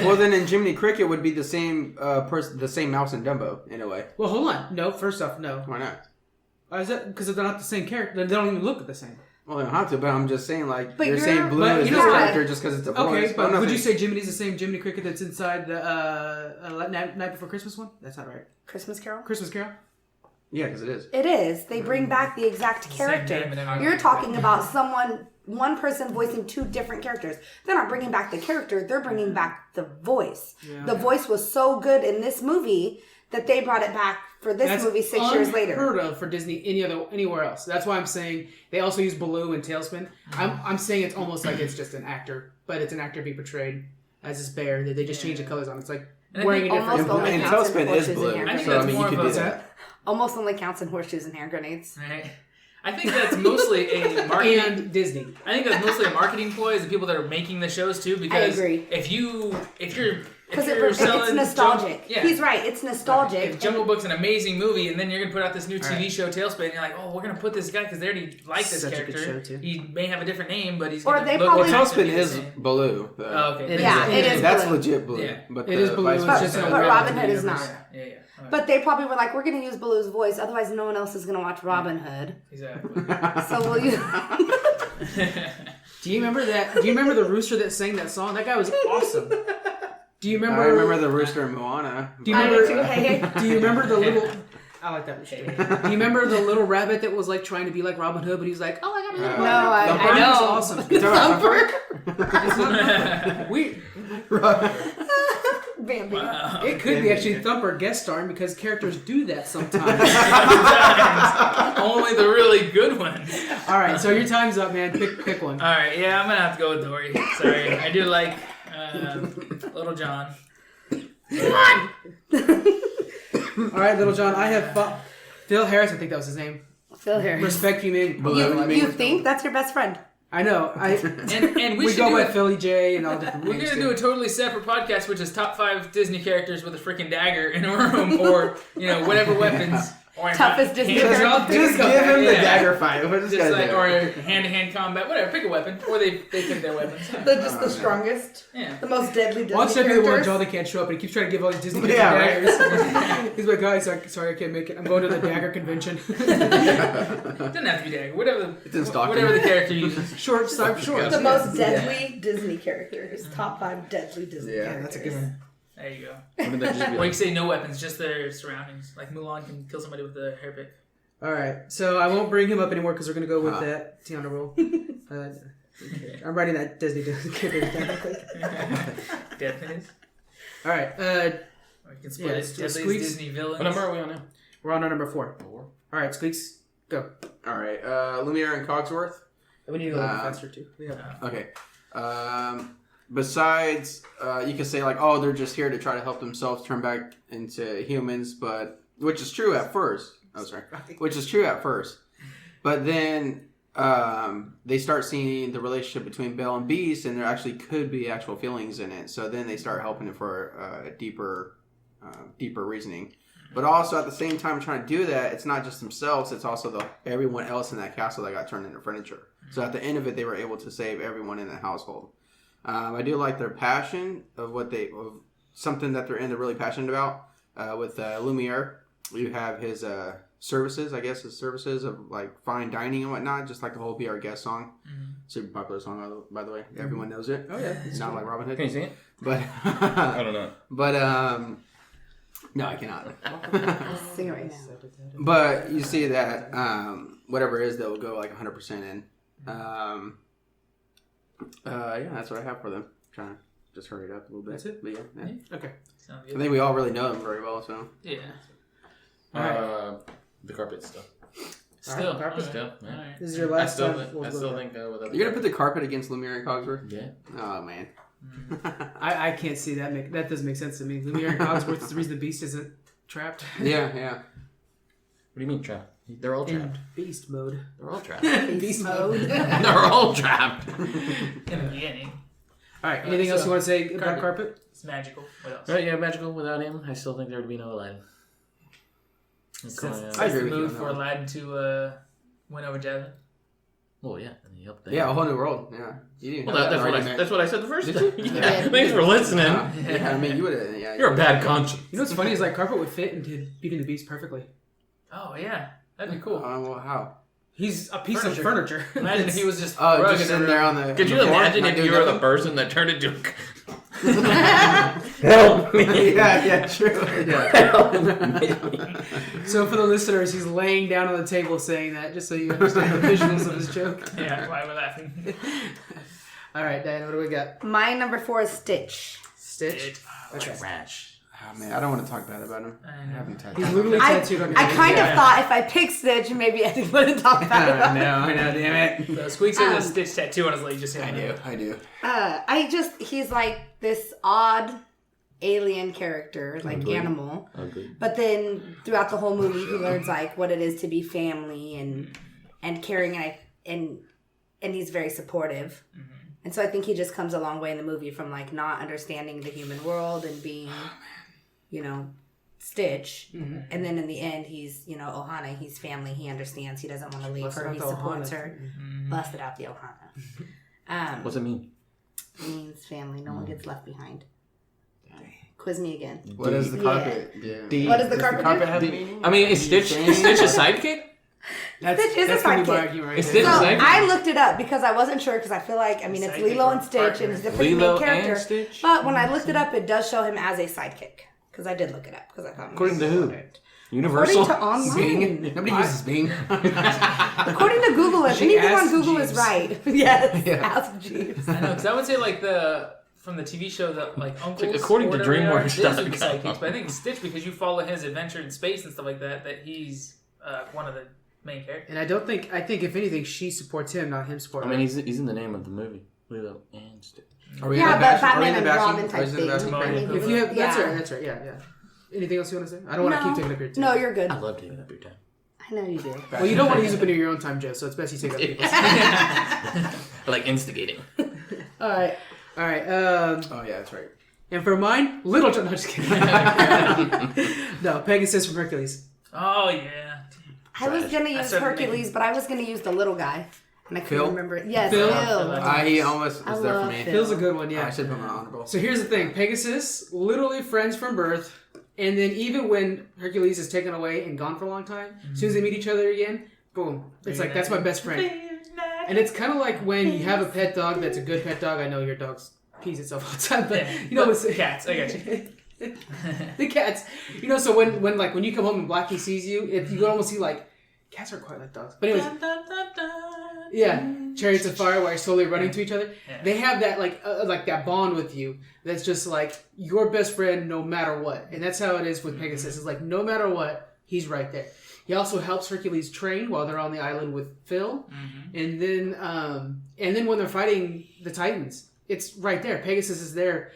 Well, then in Jiminy Cricket would be the same person, the same mouse in Dumbo in a way. Well, hold on. No, first off, no. Why not? Is that because they're not the same character? They don't even look the same. Well, they don't have to, but I'm just saying, like, But you're you're- saying Blue but is you this know what? character just because it's a voice. Okay, but I'm would not you saying- say Jiminy's the same Jiminy Cricket that's inside the Night Before Christmas one? That's not right. Christmas Carol. Christmas Carol? Yeah, because it is. It is. They bring back the exact Same character. name and everything. You're talking about one person voicing 2 different characters. They're not bringing back the character. They're bringing back the voice. Yeah. The voice was so good in this movie that they brought it back for this That's movie 6 years later. unheard of for Disney anywhere else. That's why I'm saying they also use Baloo and Tailspin. I'm saying it's almost like it's just an actor, but it's an actor being portrayed as this bear that they just change the colors on. It's like And I wearing a think different. almost only And counts in Tailspin is horseshoes blue, and hand I think so I that's mean, you more could of do a- that. Almost only counts in horseshoes and hand grenades. Right. I think that's mostly a marketing. And Disney. I think that's mostly a marketing ploy. Is the people that are making the shows too. Because agree. if you're Because selling it's nostalgic. Yeah. He's right. It's nostalgic. If Jungle Book's an amazing movie, and then you're gonna put out this new TV show, Tailspin, and you're like, oh, we're gonna put this guy because they already like this Such a good character. show, too. He may have a different name, but he's Or gonna they look probably- Well, exactly Tailspin the is same. Baloo. Though. Oh, okay. It Yeah, it is. That's blue. legit Blue. Yeah. But It is the Blue, vice it's versa. just But a Robin Hood is universe. not. Yeah, yeah. Alright. But they probably were like, we're going to use Baloo's voice, otherwise no one else is going to watch Robin Hood. Exactly. So will you? Do you remember that? Do you remember the rooster that sang that song? That guy was awesome. Do you remember? I remember the rooster in Moana. Do you I remember? did too, hey. Do you remember the little? I like that rooster. Do you remember the little rabbit that was like trying to be like Robin Hood, but he was like, "Oh, I got a little." No, I Thumper? He was know. awesome. You talking about Thumper? We. Bambi. Wow. It could be actually Thumper guest starring because characters do that sometimes. Only the really good ones. All right, so your time's up, man. Pick one. All right, yeah, I'm gonna have to go with Dory. Sorry, I do like Little John. All right, Little John. I have Phil Harris. I think that was his name. Phil Harris. Respect you, man. Baloo, I mean. You think that's your best friend? I know. And we go by Philly J and all different We're names, gonna do a totally separate podcast, which is top 5 Disney characters with a freaking dagger in a room, or whatever weapons. Or Toughest Disney Just give him the dagger fight. What is just like, or hand-to-hand combat, whatever. Pick a weapon, or they pick their weapons. The strongest, the most deadly Disney Watch every characters. one. Jolly can't show up, but he keeps trying to give all these Disney daggers. He's like, guys, sorry, I can't make it. I'm going to the dagger convention. Doesn't have to be dagger. Whatever the character uses. Short. The most deadly Disney characters. Top 5 deadly Disney characters. Yeah, that's a good one. There you go. Wouldn't that just be Or you like, can say no weapons, just their surroundings. Like Mulan can kill somebody with a hair pick. All right, so I won't bring him up anymore because we're gonna go with that Tiana roll. I'm writing that Disney character down real quick. Deadliness. All right, Or you can split it. Deadliest Squeaks. Disney villains. what number are we on now? we're on our number 4. All right, Squeaks, go. All right, Lumiere and Cogsworth. We need to go a little faster too. Okay. Besides, you can say like, oh, they're just here to try to help themselves turn back into humans, but which is true at first. Oh, sorry. Which is true at first, but then they start seeing the relationship between Belle and Beast, and there actually could be actual feelings in it. So then they start helping it for a deeper reasoning. But also at the same time, trying to do that, it's not just themselves; it's also everyone else in that castle that got turned into furniture. So at the end of it, they were able to save everyone in the household. I do like their passion of something that they're really passionate about. With Lumiere, you have his services, of like fine dining and whatnot, just like the whole "Be Our Guest" song. Super popular song, by the way. Everyone knows it. Oh yeah, It's not like Robin Hood. Can you sing it? But I don't know. But no, I cannot. I'll sing it right now. But you see that whatever it is, they'll go like 100% in. Yeah, that's what I have for them. Trying to just hurry it up a little bit. That's it? But yeah. Okay. Sounds I good. think we all really know them very well, so. Yeah. The carpet still. Still. carpet. Alright. Still. Yeah. Alright. This is your I last still time. think, without You're gonna put the carpet against Lumiere and Cogsworth? Yeah. Oh man. I can't see that. That doesn't make sense to me. Lumiere and Cogsworth is the reason the Beast isn't trapped. Yeah. What do you mean trapped? They're all trapped. In Beast mode. They're all trapped. Beast mode. They're all trapped. In the beginning. All right. Anything else you want to say about Carpet. carpet? It's magical. What else? Right, yeah, magical. Without him, I still think there would be no Aladdin. That's I agree the with you move on for that one. Aladdin to win over Jasmine. Well, yeah, and he helped them. Yeah, a whole new world. Yeah. You didn't Well, have that's, that what I, argument. that's what I said the first Did time. you? Yeah. Thanks for listening. Yeah, I mean, you would have. Yeah. You're a bad conscience. You know what's funny is like carpet would fit into Beauty and the Beast perfectly. Oh yeah, that'd be cool. Well, how? He's a piece Furniture. of furniture. Imagine if he was just Oh, rugged just and sitting there on the. Could you on the floor, imagine not if doing you were the nothing? person that turned into Help me! Yeah, true. Yeah. So for the listeners, he's laying down on the table saying that, just so you understand the visuals of his joke. Yeah, why we're laughing? All right, Diana, what do we got? My number 4 is Stitch. Stitch. Okay. trash? Oh man, I don't want to talk bad about him. I I know. haven't touched He's him. literally I tattooed on your kind of Yeah. thought if I picked Stitch, maybe I wouldn't talk about it. I know, damn it. So Squeaks has a Stitch tattoo on his leg. Just I do. He's like this odd alien character, like Ugly. animal. Ugly. But then throughout the whole movie, he learns like what it is to be family and caring, and he's very supportive. And so I think he just comes a long way in the movie from like not understanding the human world and being, Stitch. And then in the end, he's Ohana. He's family. He understands. He doesn't want to leave Busted her. out He the supports Ohana. her. Busted out the Ohana. What's it mean? Means family. No one gets left behind. Quiz me again. What does the carpet do? What does the carpet do? have meaning? I mean, is Stitch a sidekick? That's Stitch is a gonna be my sidekick. argument right Is there. Stitch So a sidekick? I looked it up because I wasn't sure because I feel like it's Sidekick Lilo and or Stitch partner. and he's a pretty Lilo main character. and Stitch? But when I looked it up, it does show him as a sidekick because I did look it up because I thought. According to who? According Universal? to online. Bing. Nobody uses Bing. According to Google, if She anything on asked Google Jeeves. is right. Yes. Yeah. Ask Jeeves. I know, because I would say like from the TV show that like Uncles. according or to whatever they are, DreamWorks those would be dot com. sidekicks, but I think it's Stitch because you follow his adventure in space and stuff like that. That he's one of the main characters. And I think if anything, she supports him, not him I supporting mean, her. he's in the name of the movie. Lilo and Stitch. Are we Yeah, in the but Bashing- are we Batman in the and Bashing- Robin are type we in the thing. Bashing Right. Bashing? If you have, Yeah. that's right, yeah. Anything else you want to say? I don't want to keep taking up your time. No, you're good. I love taking up your time. I know you do. Well, you don't want to use up any of your own time, Joe, so it's best you take up people's. But like instigating. All right. Oh yeah, that's right. And for mine, Little John. No, just kidding. No, Pegasus from Hercules. Oh yeah. I was gonna use Hercules, but I was gonna use the little guy, and I couldn't Phil? remember it. Yes, Phil? Phil. He almost I was there for love me. Phil. Phil's a good one, yeah. I should put my honorable. So here's the thing: Pegasus, literally friends from birth, and then even when Hercules is taken away and gone for a long time, as soon as they meet each other again, boom! It's like that's my best friend. And it's kind of like when you have a pet dog that's a good pet dog. I know your dog's pees itself all the time, but you know it's cats. I got you. the cats. You know, so when you come home and Blackie sees you, you can almost see like cats aren't quite like dogs. But anyways, yeah, Chariots of Fire, while you're slowly running to each other. Yeah. They have that like that bond with you. That's just like your best friend, no matter what. And that's how it is with Pegasus. It's like no matter what, he's right there. He also helps Hercules train while they're on the island with Phil, and then when they're fighting the Titans, it's right there. Pegasus is there,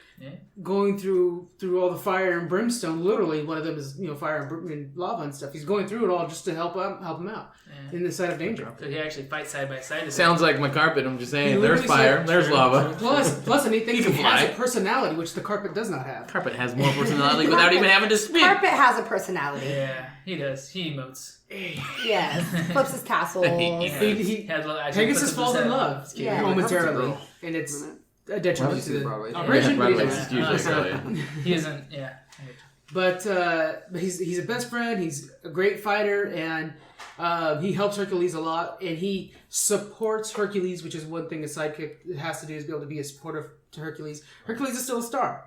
going through all the fire and brimstone. Literally, one of them is fire and lava and stuff. He's going through it all just to help him out in the side of danger. So he actually fights side by side. Sounds like my carpet. I'm just He saying. literally There's fire. said- There's lava. Plus, and he thinks He he can has fly. a personality, which the carpet does not have. Carpet has more personality without even having to speak. Carpet has a personality. Yeah, he does. He emotes. Yes, flips his tassels. He- Has little actually puts Pegasus up falls his in head. love Yeah. momentarily, and it's a detriment to the Broadway. operation. but Broadway's he's- usually so- brilliant. He isn't. Yeah. But he's a best friend. He's a great fighter, and he helps Hercules a lot. And he supports Hercules, which is one thing a sidekick has to do, is be able to be a supporter to Hercules. Hercules is still a star,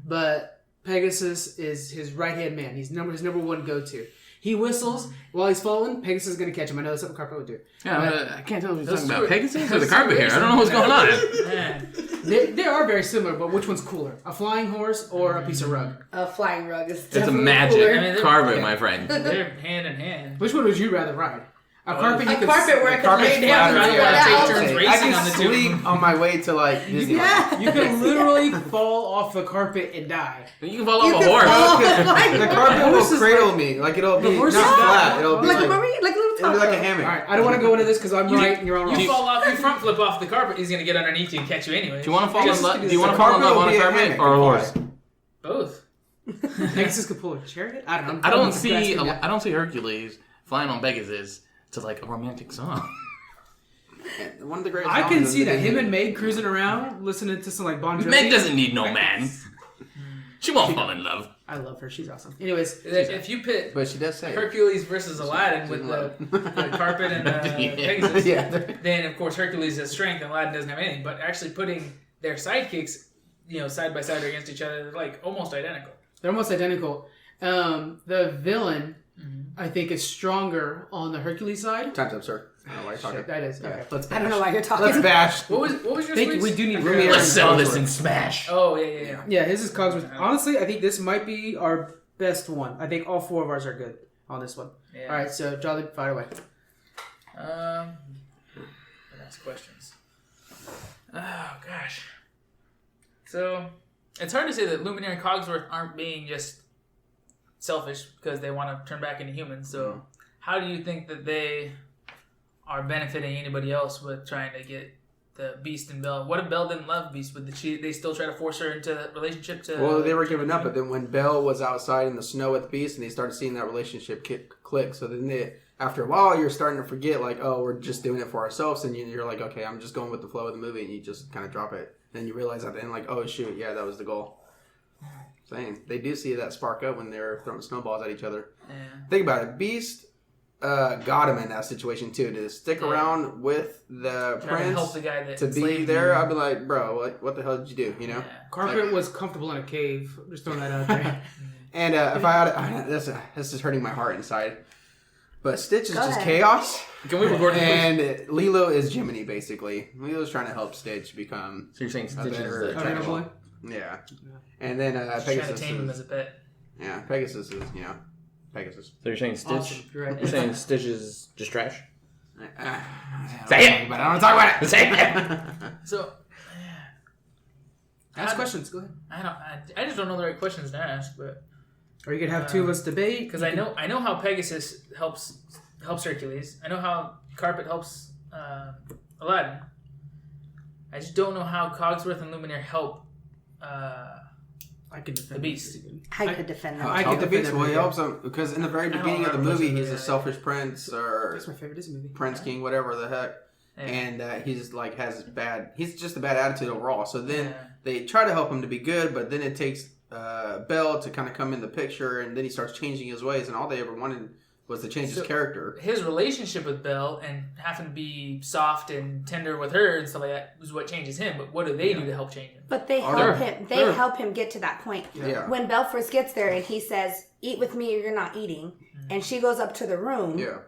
but Pegasus is his right hand man. He's his number one go to. He whistles while he's falling. Pegasus is going to catch him. I know that's something Carpet would do. Yeah, I can't tell if he's Those talking two about are- Pegasus or the carpet here. I don't know what's going on. Man. They are very similar, but which one's cooler? A flying horse or a piece of rug? A flying rug is It's a definitely magic cooler. I mean, they're- carpet, my friend. They're hand in hand. Which one would you rather ride? A carpet. A you could carpet where I could carpet's lay down flatter. and Yeah, run take out. turns I racing can on the two. sleep on my way to like Disney. Yeah. You can literally fall off the carpet and die. You can fall You off a can horse. fall off The the carpet horse will is cradle me. Like it'll be not horse is flat. It'll be like like, a little it'll be like a taco. hammock. All right, I don't want to go into this because I'm right and you're all wrong. You fall off, you front flip off the carpet, he's gonna get underneath you and catch you anyway. Do you want to fall in Pegasus love? could do Do you the want to same. fall in love on a Carpet will be a carpet hammock or a and horse? Both. Pegasus could pull a chariot. I don't know. I don't I'm see. grasping that. I don't see Hercules flying on Pegasus to like a romantic song. And one of the greatest. I songs can in see that Disney. him and Meg cruising around listening to some like Bon Jovi. Meg doesn't need no man. She won't fall in love. I love her. She's awesome. Anyways, If you pit But she does say it. Hercules versus Aladdin with the carpet and Pegasus, Yeah. then of course Hercules has strength and Aladdin doesn't have anything. But actually putting their sidekicks, side by side or against each other, they're like almost identical. they're almost identical. The villain, I think, is stronger on the Hercules side. Time's up, sir. I don't know why you're talking. Shit, that is. Yeah, Okay. let's I don't know bash. why you're talking. Let's bash. What was your Thank you. squeeze? We do need Lumiere. Let's settle this in Smash. Oh yeah. Yeah, his is Cogsworth. Honestly, I think this might be our best one. I think all four of ours are good on this one. Yeah. All right, so Jolly, fire away. Ask questions. Oh gosh. So it's hard to say that Lumiere and Cogsworth aren't being just selfish because they want to turn back into humans. So how do you think that they are benefiting anybody else with trying to get the Beast and Belle? What if Belle didn't love Beast? Would they still try to force her into that relationship? Well, they were giving up, but then when Belle was outside in the snow with Beast, and they started seeing that relationship click, so then after a while, you're starting to forget, like, oh, we're just doing it for ourselves, and you're like, okay, I'm just going with the flow of the movie, and you just kind of drop it. Then you realize at the end, like, oh, shoot, yeah, that was the goal. Saying they do see that spark up when they're throwing snowballs at each other. Yeah. Think about it. Beast got him in that situation, too, to stick around with the Trying to prince, help the guy that to be enslaved there. him. I'd be like, bro, what the hell did you do, you know? Yeah. Carpet was comfortable in a cave. Just throwing that out there. And if I had this is hurting my heart inside. But Stitch is Go just ahead. chaos, Can we record this? and Lilo is Jiminy basically. Lilo's trying to help Stitch become So you're saying Stitch is better- the Oh, trash yeah, boy. yeah. And then Just trying to Pegasus tame him is as a pet. Pegasus is Pegasus. So you're saying Stitch? Awesome. You're right. You're saying Stitch is just trash? Say it, but I don't want to talk about it. Say it. So Ask questions. Go ahead. I just don't know the right questions to ask, but Or you could have two of us debate. because I know how Pegasus helps Hercules. I know how Carpet helps Aladdin. I just don't know how Cogsworth and Luminaire help I can defend the Beast. I could defend them. I Help could the defend Beast. them Well, he again. helps him because in the very I don't beginning of the remember movie, much of he's a it. selfish prince or That's my favorite Disney movie. Prince King, whatever the heck. Yeah. And he's like he's just a bad attitude overall. So then Yeah. they try to help him to be good, but then it takes Belle to kind of come in the picture, and then he starts changing his ways, and all they ever wanted was to change his character. His relationship with Belle and having to be soft and tender with her and stuff like that is what changes him. But what do they do to help change him? But they help him. They help him get to that point. Yeah. When Belle first gets there and he says, "Eat with me, or you're not eating," and she goes up to the room. Yeah.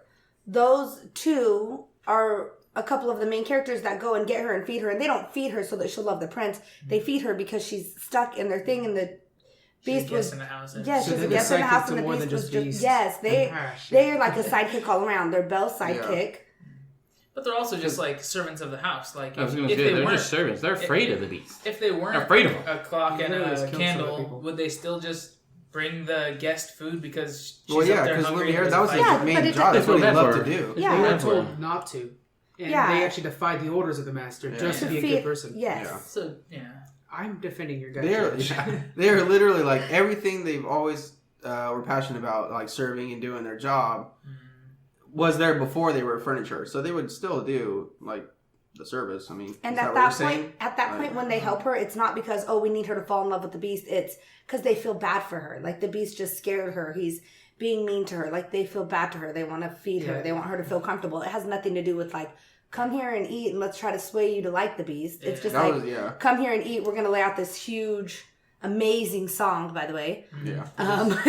Those two are a couple of the main characters that go and get her and feed her, and they don't feed her so that she'll love the prince. They feed her because she's stuck in their thing, and the Beast was in the house. And yes, So she's a then the guest in the sidekicks house, are and the more Beast than was just just Beast yes, shit. they're like a sidekick all around. They're Belle's sidekick. But they're also just like servants of the house. Like I was if, going to if say, they they're weren't just servants. They're afraid of the Beast. if they weren't They're afraid of him. a clock and Literally just a kills so many candle, people. would they still just bring the guest food because she's Well, up yeah, there because hungry? Lumiere, that was his Yeah, but main it job. That's depends. what he They feel loved to bad do. They Yeah. were Yeah. told not to. And Yeah. they actually defied the orders of the master just to To be a feed- good person. Yes. Yeah. So yeah, I'm defending your guy. They're literally like everything they've always were passionate about, like serving and doing their job, was there before they were furniture. So they would still do like the service. I mean, And is at what you're that saying? point, when they help her, it's not because we need her to fall in love with the Beast. It's because they feel bad for her. Like the Beast just scared her. He's being mean to her. Like they feel bad to her. They want to feed her. Yeah. They want her to feel comfortable. It has nothing to do with like, come here and eat and let's try to sway you to like the Beast. It's just That like, was come here and eat. We're gonna lay out this huge, amazing song, by the way. yeah.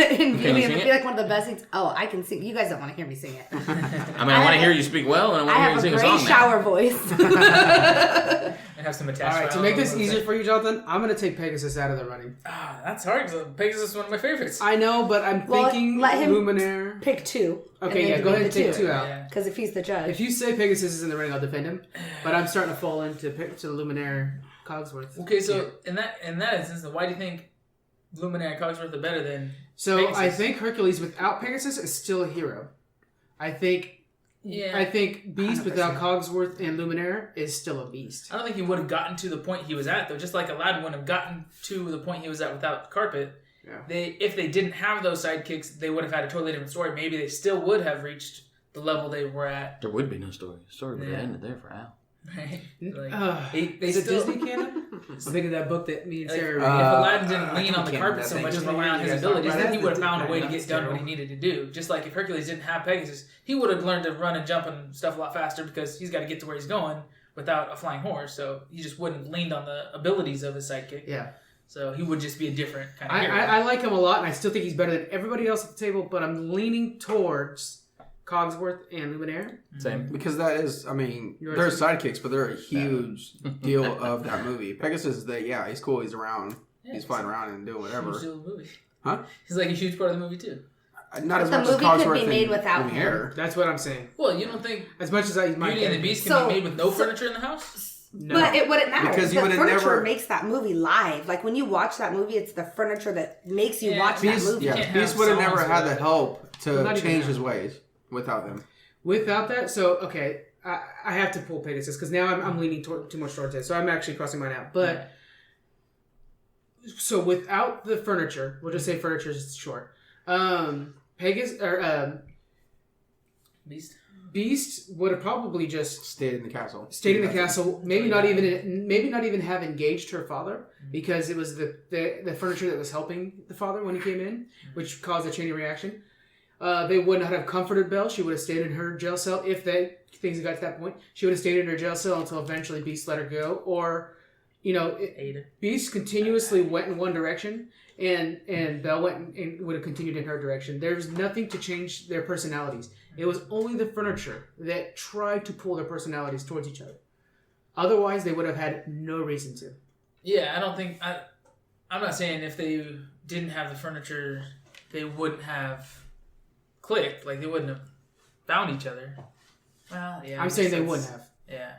In you Beauty and sing the it? Beast, like one of the best things. Oh, I can sing. You guys don't want to hear me sing it. I mean, I want to hear you speak well, and I I want to hear have you a sing a great song. shower voice. and have some attached. All right, to files make on this the easier website. for you, Jonathan, I'm going to take Pegasus out of the running. That's hard because Pegasus is one of my favorites. I know, but I'm Well, thinking let him- Luminaire. Pick two. Okay, yeah, go ahead and take two out. Yeah. Because if he's the judge. If you say Pegasus is in the running, I'll defend him. But I'm starting to fall into to Luminaire Cogsworth. Okay, so in that instance, then why do you think Luminaire and Cogsworth are better than? So Pegasus? I think Hercules without Pegasus is still a hero. I think Beast without 100%. Cogsworth and Luminaire is still a beast. I don't think he would have gotten to the point he was at though. Just like Aladdin wouldn't have gotten to the point he was at without Carpet. Yeah. If they didn't have those sidekicks, they would have had a totally different story. Maybe they still would have reached the level they were at. There would be no story. The story would have Yeah. ended there for Al. Right? Like, Is it still- Disney canon? I'm thinking of that book that me and Like, Sarah if read. Aladdin didn't lean on the can't carpet do so that much thing. and rely on his Right, abilities, then he that's would have the found a way to difference, get done what he Daryl. needed to do. Just like if Hercules didn't have Pegasus, he would have learned to run and jump and stuff a lot faster because he's got to get to where he's going without a flying horse. So he just wouldn't leaned on the abilities of his sidekick. Yeah. So he would just be a different kind of I, hero. I like him a lot, and I still think he's better than everybody else at the table, but I'm leaning towards Cogsworth and Luminaire. Same. Because that is, I mean, You're they're right. sidekicks, but they're a huge deal of that movie. Pegasus, he's cool, he's around, Yeah, he's flying around and doing Huge whatever. deal of the movie. Huh? He's like a huge part of the movie too. Not as The much as movie could be Cogsworth made and without Lumiere. That's what I'm saying. Well, you don't think As much as he's my Beauty and the Beast can So- be made with no furniture in the house? No. But it wouldn't matter. Because Because you the would've furniture never- makes that movie live. Like when you watch that movie, it's the furniture that makes you Yeah, watch that Beast, movie. can't yeah, have Beast would have songs never had the with it. help to Not even change that. his ways without them. Without that, so okay, I have to pull Pegasus because now I'm leaning too much towards it. So I'm actually crossing mine out. But so without the furniture, we'll just say furniture is short. Pegasus or Beast would have probably just Stayed in the castle. stayed in the castle. Maybe not even have engaged her father because it was the furniture that was helping the father when he came in, which caused a chain reaction. They would not have comforted Belle. She would have stayed in her jail cell if things got to that point. She would have stayed in her jail cell until eventually Beast let her go. Or, Ada. Beast continuously went in one direction, and Belle went and would have continued in her direction. There's nothing to change their personalities. It was only the furniture that tried to pull their personalities towards each other. Otherwise, they would have had no reason to. Yeah, I don't think I'm not saying if they didn't have the furniture, they wouldn't have clicked. Like they wouldn't have found each other. Well, yeah. I'm saying they wouldn't have. Yeah.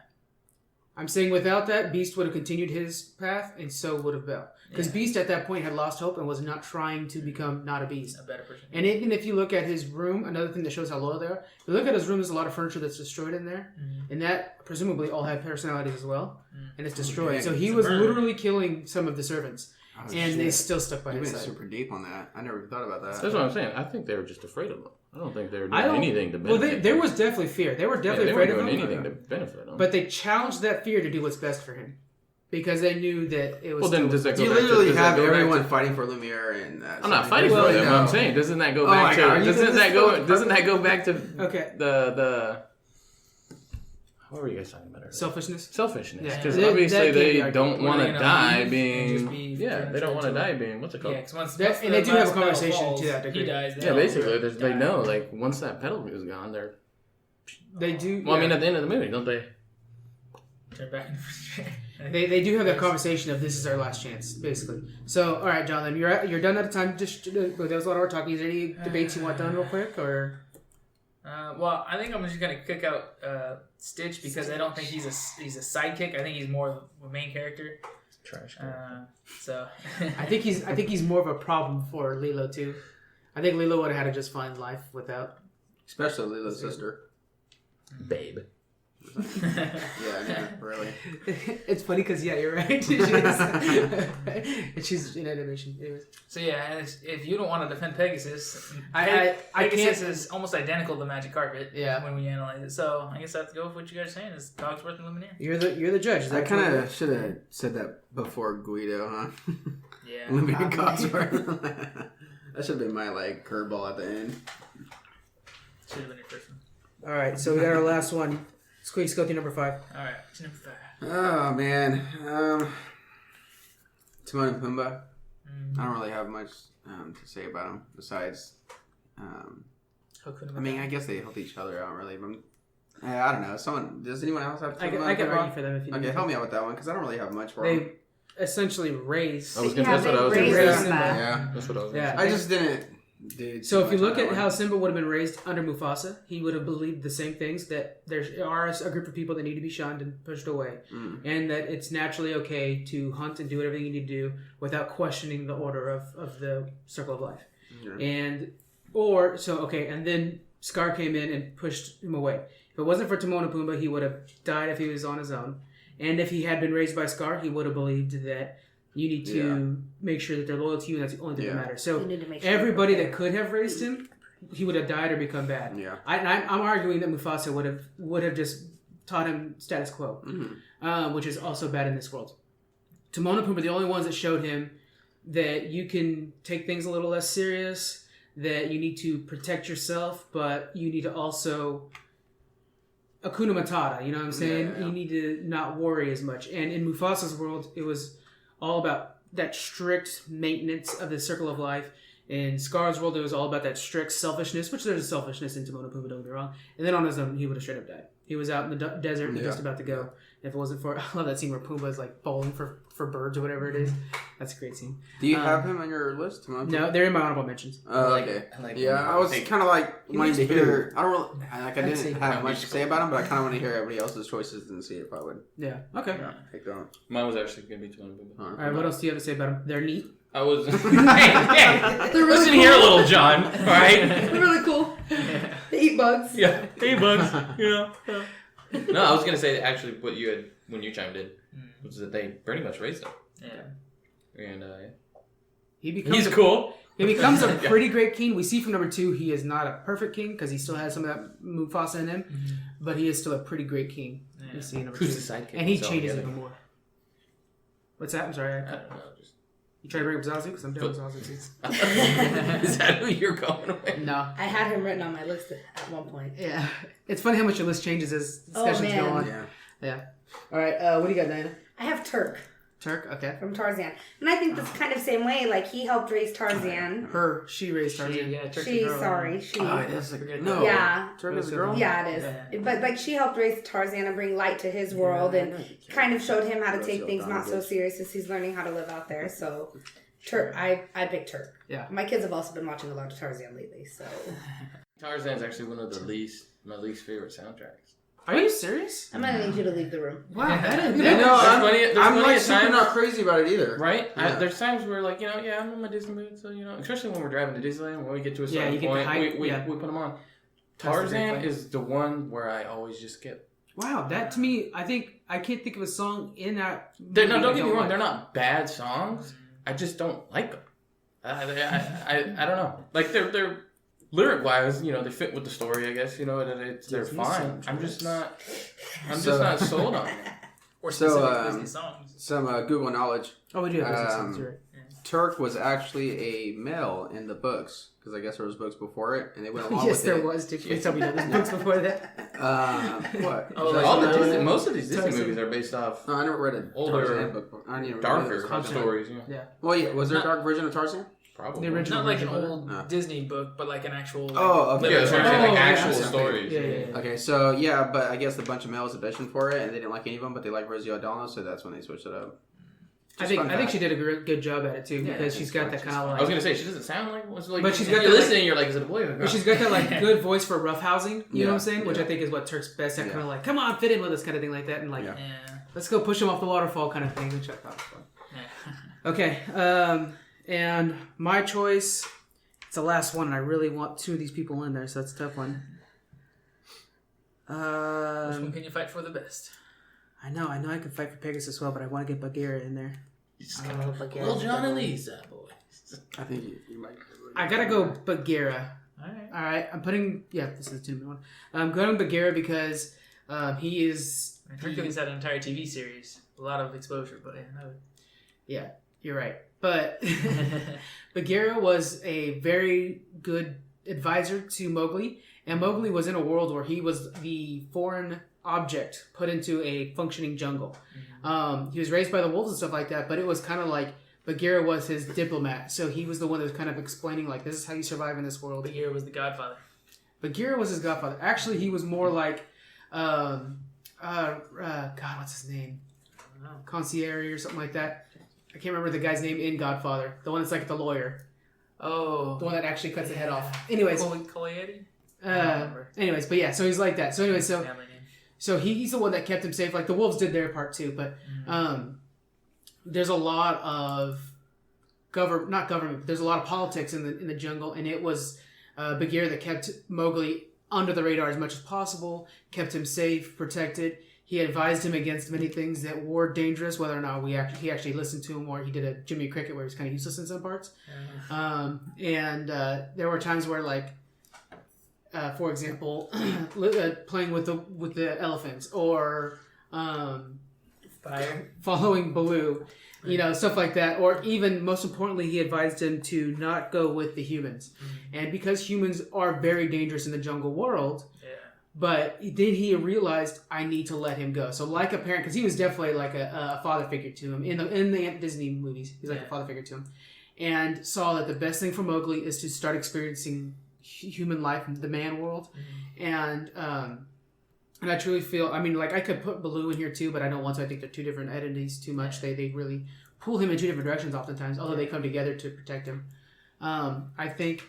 I'm saying without that, Beast would have continued his path, and so would have Belle. Because Beast at that point had lost hope and was not trying to become not a beast. A better person. And even if you look at his room, another thing that shows how loyal they are, if you look at his room, there's a lot of furniture that's destroyed in there. And that presumably all had personalities as well. And it's destroyed. Okay. So he was literally killing some of the servants. And they still stuck by You his went side. super deep on that. I never thought about that. That's what I'm saying. I think they were just afraid of him. I don't think they were doing anything to benefit Well, there was definitely fear. They were definitely afraid of him. They weren't doing anything to benefit him. But they challenged that fear to do what's best for him. Because they knew that it was. Well, then does that go You back literally to, have everyone fighting for Lumiere and. I'm not fighting for them. I'm saying, doesn't that go back to? Doesn't that go back to? Okay. The. What were you guys talking about earlier? Selfishness. Selfishness, because Yeah. obviously they That don't want to die being. Yeah, They don't want to die being. What's it called? Yeah, because once And they do have a conversation to that degree. He dies. Yeah, basically, they know like once that pedal is gone, they're. They do. Well, I mean, at the end of the movie, don't they? Turn back into They do have that conversation of this is our last chance, basically. So, all right, John, then you're done at the time. Just there was a lot of our talking. Is there any debates you want done real quick, or? Well, I think I'm just gonna kick out Stitch because I don't think he's a sidekick. I think he's more of a main character. Trash. So I think he's more of a problem for Lilo too. I think Lilo would have had a just fine life without. Especially Lilo's sister. Babe. Yeah, really. It's funny because you're right. She's in animation. Anyways. So yeah, and if you don't want to defend Pegasus, I Pegasus can't. is almost identical to Magic Carpet. Yeah. When we analyze it, so I guess I have to go with what you guys are saying is Cogsworth and Lumiere. You're the judge. Is I that kind of should have said that before Guido, huh? Yeah. Lumiere Cogsworth. That should have been my curveball at the end. Should have been your first one. All right, so we got our last one. Squeaks, go through number 5. All right, it's number 5. Oh man, Timon and Pumbaa. I don't really have much to say about them besides. I mean, I guess they help each other out really. But I don't know. Does anyone else have? I can argue for them if you need. Okay, help me out with that one because I don't really have much for They them. essentially raised. That's what I was raised gonna Simba. say. Yeah, That's what I was. Yeah. Gonna say. I just didn't. Dude, So if you look at how Simba would have been raised under Mufasa, he would have believed the same things, that there are a group of people that need to be shunned and pushed away, and that it's naturally okay to hunt and do everything you need to do without questioning the order of the circle of life. And then Scar came in and pushed him away. If it wasn't for Timon and Pumbaa, he would have died if he was on his own. And if he had been raised by Scar, he would have believed that you need to make sure that they're loyal to you, and that's the only thing that matters. So everybody that could have raised him, he would have died or become bad. Yeah. I'm arguing that Mufasa would have just taught him status quo, which is also bad in this world. Timon and Pumbaa are the only ones that showed him that you can take things a little less serious, that you need to protect yourself, but you need to also Hakuna Matata, you know what I'm saying? Yeah. You need to not worry as much. And in Mufasa's world, it was all about that strict maintenance of the circle of life. In Scar's world, it was all about that strict selfishness, which there's a selfishness in Timon and Pumbaa, don't get me wrong. And then on his own, he would have straight up died. He was out in the desert and just about to go. If it wasn't for, I love that scene where Pumbaa is bowling for birds or whatever it is. That's a great scene. Do you have him on your list, Timon? No, they're in my honorable mentions. Oh, okay. I was kind of wanting to hear. I don't really. I didn't have much to say about him, but I kind of want to hear everybody else's choices and see if I would. Yeah. Okay. Take that. Mine was actually gonna be Timon and Pumbaa. All right. What else do you have to say about them? They're neat. I was. hey, listen here, little John. All right. They're really cool. They eat bugs. Yeah, hey bugs. Yeah. No, I was gonna say actually what you had when you chimed in was that they pretty much raised him. Yeah. And He's cool. He becomes a pretty great king. We see from number 2 he is not a perfect king because he still has some of that Mufasa in him, but he is still a pretty great king. Yeah. We see in number Who's 2, the sidekick? and he changes even more. What's that? I'm sorry. I don't know. Just... You try to bring up Zazu because I'm down with Zazu too. Is that who you're going with? No. I had him written on my list at one point. Yeah. It's funny how much your list changes as discussions go on. Yeah. All right. What do you got, Diana? I have Turk Okay. from Tarzan. And I think that's kind of the same way. He helped raise Tarzan. She raised Tarzan. She. Oh, that's No. Yeah. Turk is a girl? Yeah, it is. Yeah. But she helped raise Tarzan and bring light to his world and kind of showed him how to take things not so serious as he's learning how to live out there. So, Turk, I picked Turk. Yeah. My kids have also been watching a lot of Tarzan lately, so. Tarzan's actually one of my least favorite soundtracks. Are you serious? I'm gonna need you to leave the room. Wow, that is. Yeah, no, I'm plenty like of super times- not crazy about it either. Right? Yeah. There's times where, like, I'm in my Disney mood, so, especially when we're driving to Disneyland, when we get to a certain you get the point, hype, we yeah. put them on. That's the great Tarzan part. is the one where I always just skip. Wow, that to me, I can't think of a song in that. No, don't get me wrong, like. they're not bad songs. I just don't like them. I don't know. Like, they're lyric wise, they fit with the story, I guess, they're fine. I'm just not sold on it. Or So, specific Disney songs. Some Google knowledge. Oh, we do have Disney songs, you're right. Turk was actually a male in the books because I guess there was books before it, and they went along Yes, with there it. was. Did you tell me there was books before that? What? Oh, Is like that- all Most of these Disney Tarzan. movies are based off No, I never read an older, Tarzan book. I didn't even read darker those. stories. Yeah. Well, yeah. Was there a dark version of Tarzan? Probably. The original. Not like an version. old No. Disney book, but like an actual. Like, Oh, okay. Yeah, that's what I'm saying. Oh, Like yeah, actual that's stories. Yeah. Okay, so yeah, but I guess a bunch of males auditioned for it, and they didn't like any of them, but they liked Rosie O'Donnell, so that's when they switched it up. I think she did a good job at it too Yeah, because she's got that kind of I was like. gonna say she doesn't sound like. But she's got you're that, listening. You're like, is it a boy or a girl? But she's got that like good voice for roughhousing. You know what I'm saying? Which Yeah. I think is what Turk's best at. Yeah. Kind of like, come on, fit in with us, kind of thing like that, and like, Yeah. let's go push him off the waterfall, kind of thing, which I thought was fun. Yeah. Okay, and my choice. It's the last one, and I really want two of these people in there, so that's a tough one. Which one can you fight for the best? I know I can fight for Pegasus as well, but I want to get Bagheera in there. Little John and Lisa, boy. I think you might. I gotta go Bagheera. Alright. All right, I'm putting. Yeah, this is the 2-minute one. I'm going Bagheera because he is. Hercules had an entire TV series. A lot of exposure, but Yeah, you're right. But Bagheera was a very good advisor to Mowgli, and Mowgli was in a world where he was the foreign object put into a functioning jungle. He was raised by the wolves and stuff like that, but it was kind of like Bagheera was his diplomat, so he was the one that was kind of explaining like, this is how you survive in this world. Bagheera was the godfather. Bagheera was his godfather. Actually, he was more like, God, what's his name? I don't know. Concierge or something like that. I can't remember the guy's name in Godfather. The one that's like the lawyer. Oh. The one that actually cuts the head off. Anyways. Coletti? I don't remember. Anyways, but yeah, so he's like that. So anyways, Family name. so he's the one that kept him safe. Like the wolves did their part too, but there's a lot of not government, but there's a lot of politics in the jungle, and it was Bagheera that kept Mowgli under the radar as much as possible, kept him safe, protected. He advised him against many things that were dangerous, whether or not he actually listened to him, or he did a Jimmy Cricket where he was kind of useless in some parts. And there were times where, like, for example, playing with the elephants, or Fire. following Baloo, stuff like that. Or even, most importantly, he advised him to not go with the humans. And because humans are very dangerous in the jungle world, but then he realized, I need to let him go. So like a parent, because he was definitely like a father figure to him. In the Disney movies, he's like a father figure to him. And saw that the best thing for Mowgli is to start experiencing human life in the man world. And I truly feel, I mean, like, I could put Baloo in here too, but I don't want to. I think they're two different entities too much. They really pull him in two different directions oftentimes, although they come together to protect him. I think...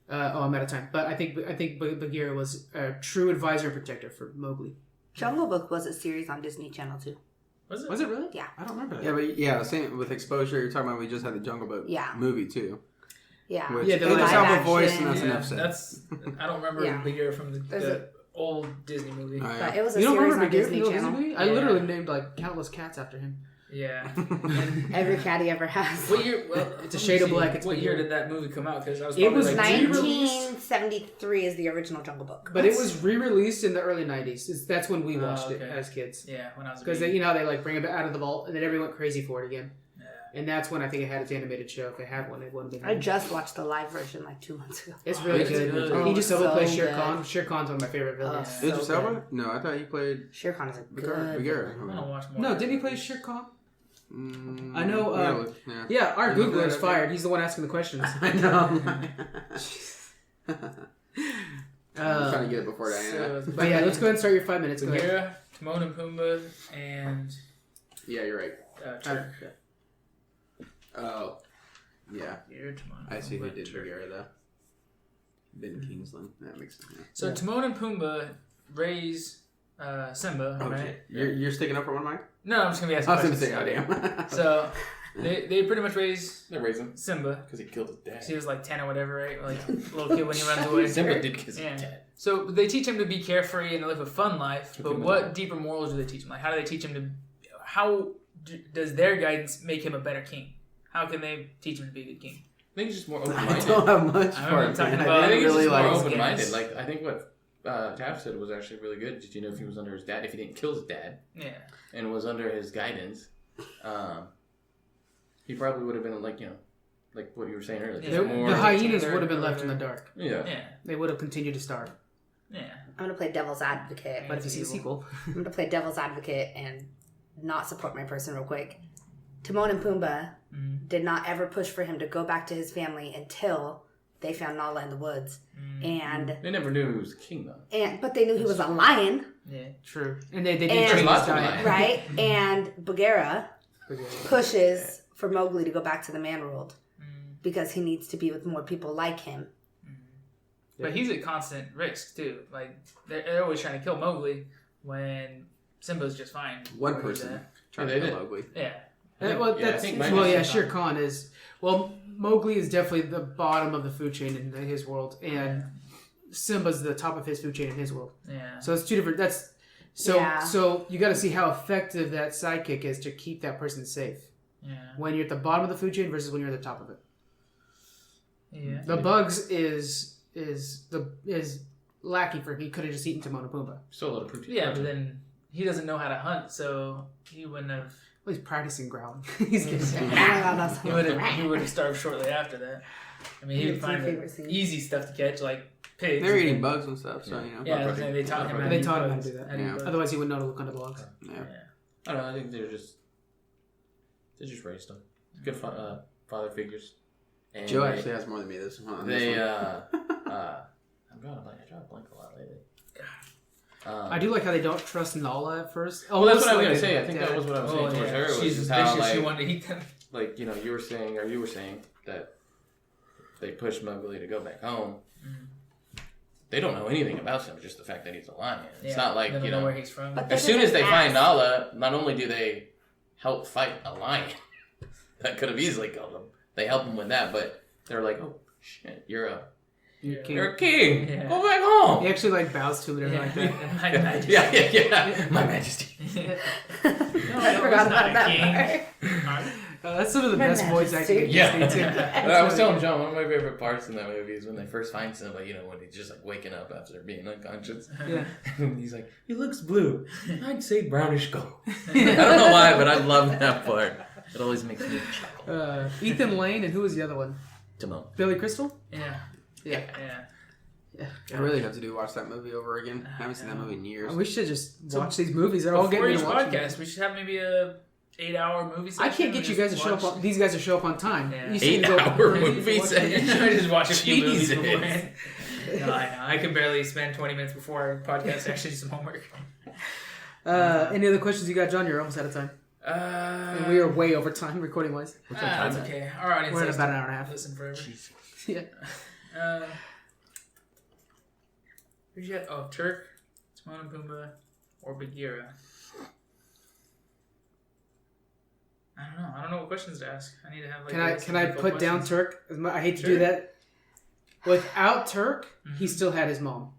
I'm out of time. But I think Bagheera was a true advisor and protector for Mowgli. Jungle Book was a series on Disney Channel too. Was it? Was it really? Yeah. I don't remember that. Yeah, but yeah, same with exposure. You're talking about we just had the Jungle Book movie too. Yeah. Which Yeah, they the just live have a voice, and action. that's enough said. I don't remember Bagheera from the old Disney movie. Oh, yeah. But it was a You don't series remember on Bagheera Disney from the Channel. Disney movie? I literally named like countless cats after him. Yeah. Every cat he ever has. What year? Well, It's a shade of black, it's what year Bagheera. did that movie come out? Because I was It probably was like 1973 is the original Jungle Book. But it was re-released in the early 90s. That's when we watched it okay. as kids. Yeah, when I was a Because baby. you know how they like bring it out of the vault and then everyone went crazy for it again. Yeah. And that's when I think it had its animated show. If it had one, it wouldn't have been. I just watched the live version like 2 months ago. It's really It's good. good. Idris Oh, Elba so plays Shere good. Khan. Shere Khan's one of my favorite villains. Yeah. Idris Elba? No, I thought he played Shere Khan is a good. Bagheera. I'm gonna watch more. No, didn't he play Shere Khan? I know. Yeah. Yeah, our Didn't he Googler play is that? fired. He's the one asking the questions. I know. I'm trying to get it before Diana. So, But yeah, let's go ahead and start your 5 minutes. Go ahead. Bagheera, Timon and Pumbaa, and Yeah, you're right. Turk. Oh, yeah. Bagheera, Timon and I see who Pumbaa, did Turk. Bagheera though. Ben Kingsland. That makes sense. Yeah. So Timon and Pumbaa raise Simba, Oh, right? shit. You're sticking up for one, Mike? No, I'm just gonna be asking I was going questions. to say, oh, damn. So they pretty much raised They raised him Simba. because he killed his dad. He was like 10 or whatever, right? Like a little kid when he runs away. Simba did kill his Yeah. dad. So they teach him to be carefree and to live a fun life. Took But him what along. deeper morals do they teach him? Like, how do they teach him to? How does their guidance make him a better king? How can they teach him to be a good king? I think he's just more I open-minded. don't have much I for remember it, talking man. about- I think he's really just more like open-minded. games. Like I think what Taff said was actually really good. Did you know if he was under his dad, if he didn't kill his dad, Yeah. and was under his guidance, he probably would have been like like what you were saying earlier. Yeah. just more, The hyenas Or- would have been or- left in the dark. yeah. Yeah. They would have continued to starve. Yeah. I'm gonna play devil's advocate. But if you see a sequel, I'm gonna play devil's advocate and not support my person real quick. Timon and Pumbaa Mm-hmm. did not ever push for him to go back to his family until they found Nala in the woods, and They never knew he was king though. but they knew he was a lion, Yeah. true. And they did And- train his Lots of diet. lions. right? And Bagheera pushes for Mowgli to go back to the man world because he needs to be with more people like him. But he's at constant risk too. Like they're always trying to kill Mowgli when Simba's just fine. one where he's person at. trying Yeah, to they kill did. Mowgli. Yeah. Well, Yeah, I that's, think well, mine yeah, is- Shere Khan is. Well, Mowgli is definitely the bottom of the food chain in his world, and Simba's the top of his food chain in his world. Yeah. So it's two different. That's so. Yeah. So you got to see how effective that sidekick is to keep that person safe Yeah. when you're at the bottom of the food chain versus when you're at the top of it. Yeah. The bugs is lacking for him. He could have just eaten Timon and Pumbaa. Still a lot of protein. Yeah, but then he doesn't know how to hunt, so he wouldn't have. Well, he's practicing growling. He's getting Oh my God, that's He would have starved shortly after that. I mean, he would It's my find favorite scene. easy stuff to catch, like pigs. They're and eating then- bugs and stuff, so, you know. Yeah, they taught him how to They eat taught him how bugs. to do that. How to eat Yeah. bugs. Otherwise, he wouldn't know to look under blocks. Yeah. Yeah. I don't know. I think they just raised them. Good father figures. And Joe actually has more than me this one. They I'm drawing a blank. I draw a blank a lot lately. I do like how they don't trust Nala at first. Well, that's what I was Almost gonna like say. a I think dad. that was what I was saying Oh, towards yeah. her. Was She's just vicious. how She like wanted to eat them. you were saying that they pushed Mowgli to go back home. They don't know anything about him, just the fact that he's a lion. It's Yeah, not like they don't know where he's from. But as soon as they find Nala, not only do they help fight a lion that could have easily killed him, they help him with that, but they're like, oh shit, you're a king. Yeah. Go back home. He actually like bows to him and everything like that. My Majesty. Yeah. My Majesty. No, I forgot he's not about a that king. part. That's some of the My best voice Majesty. acting in Yeah. Disney too. I was telling John, one of my favorite parts in that movie is when they first find somebody, when he's just like waking up after being unconscious. Yeah. And he's like, he looks blue. I'd say brownish gold. I don't know why, but I love that part. It always makes me chuckle. Ethan Lane and who was the other one? Timon. Billy Crystal? Yeah. Yeah. Yeah. I really have to watch that movie over again. I haven't seen that movie in years. We should just watch these movies. They're all Before getting each me to watch them. podcast, we should have maybe a 8-hour movie section. I can't get you guys to show up on these guys to show up on time. Yeah. You seem to go- 8-hour movie section. I just watch a few movies Jesus. beforehand. No, I know. I can barely spend 20 minutes before our podcast to actually do some homework. Any other questions you got, John? You're almost out of time. And we are way over time recording wise. That's okay. Our audience We're at likes about to an hour and a half. listen forever. Yeah. Who'd you have? Oh, Turk, Timon and Pumbaa, or Bagheera. I don't know what questions to ask. I need to have like. Can I put down Turk? I hate to do that. Without Turk, he still had his mom,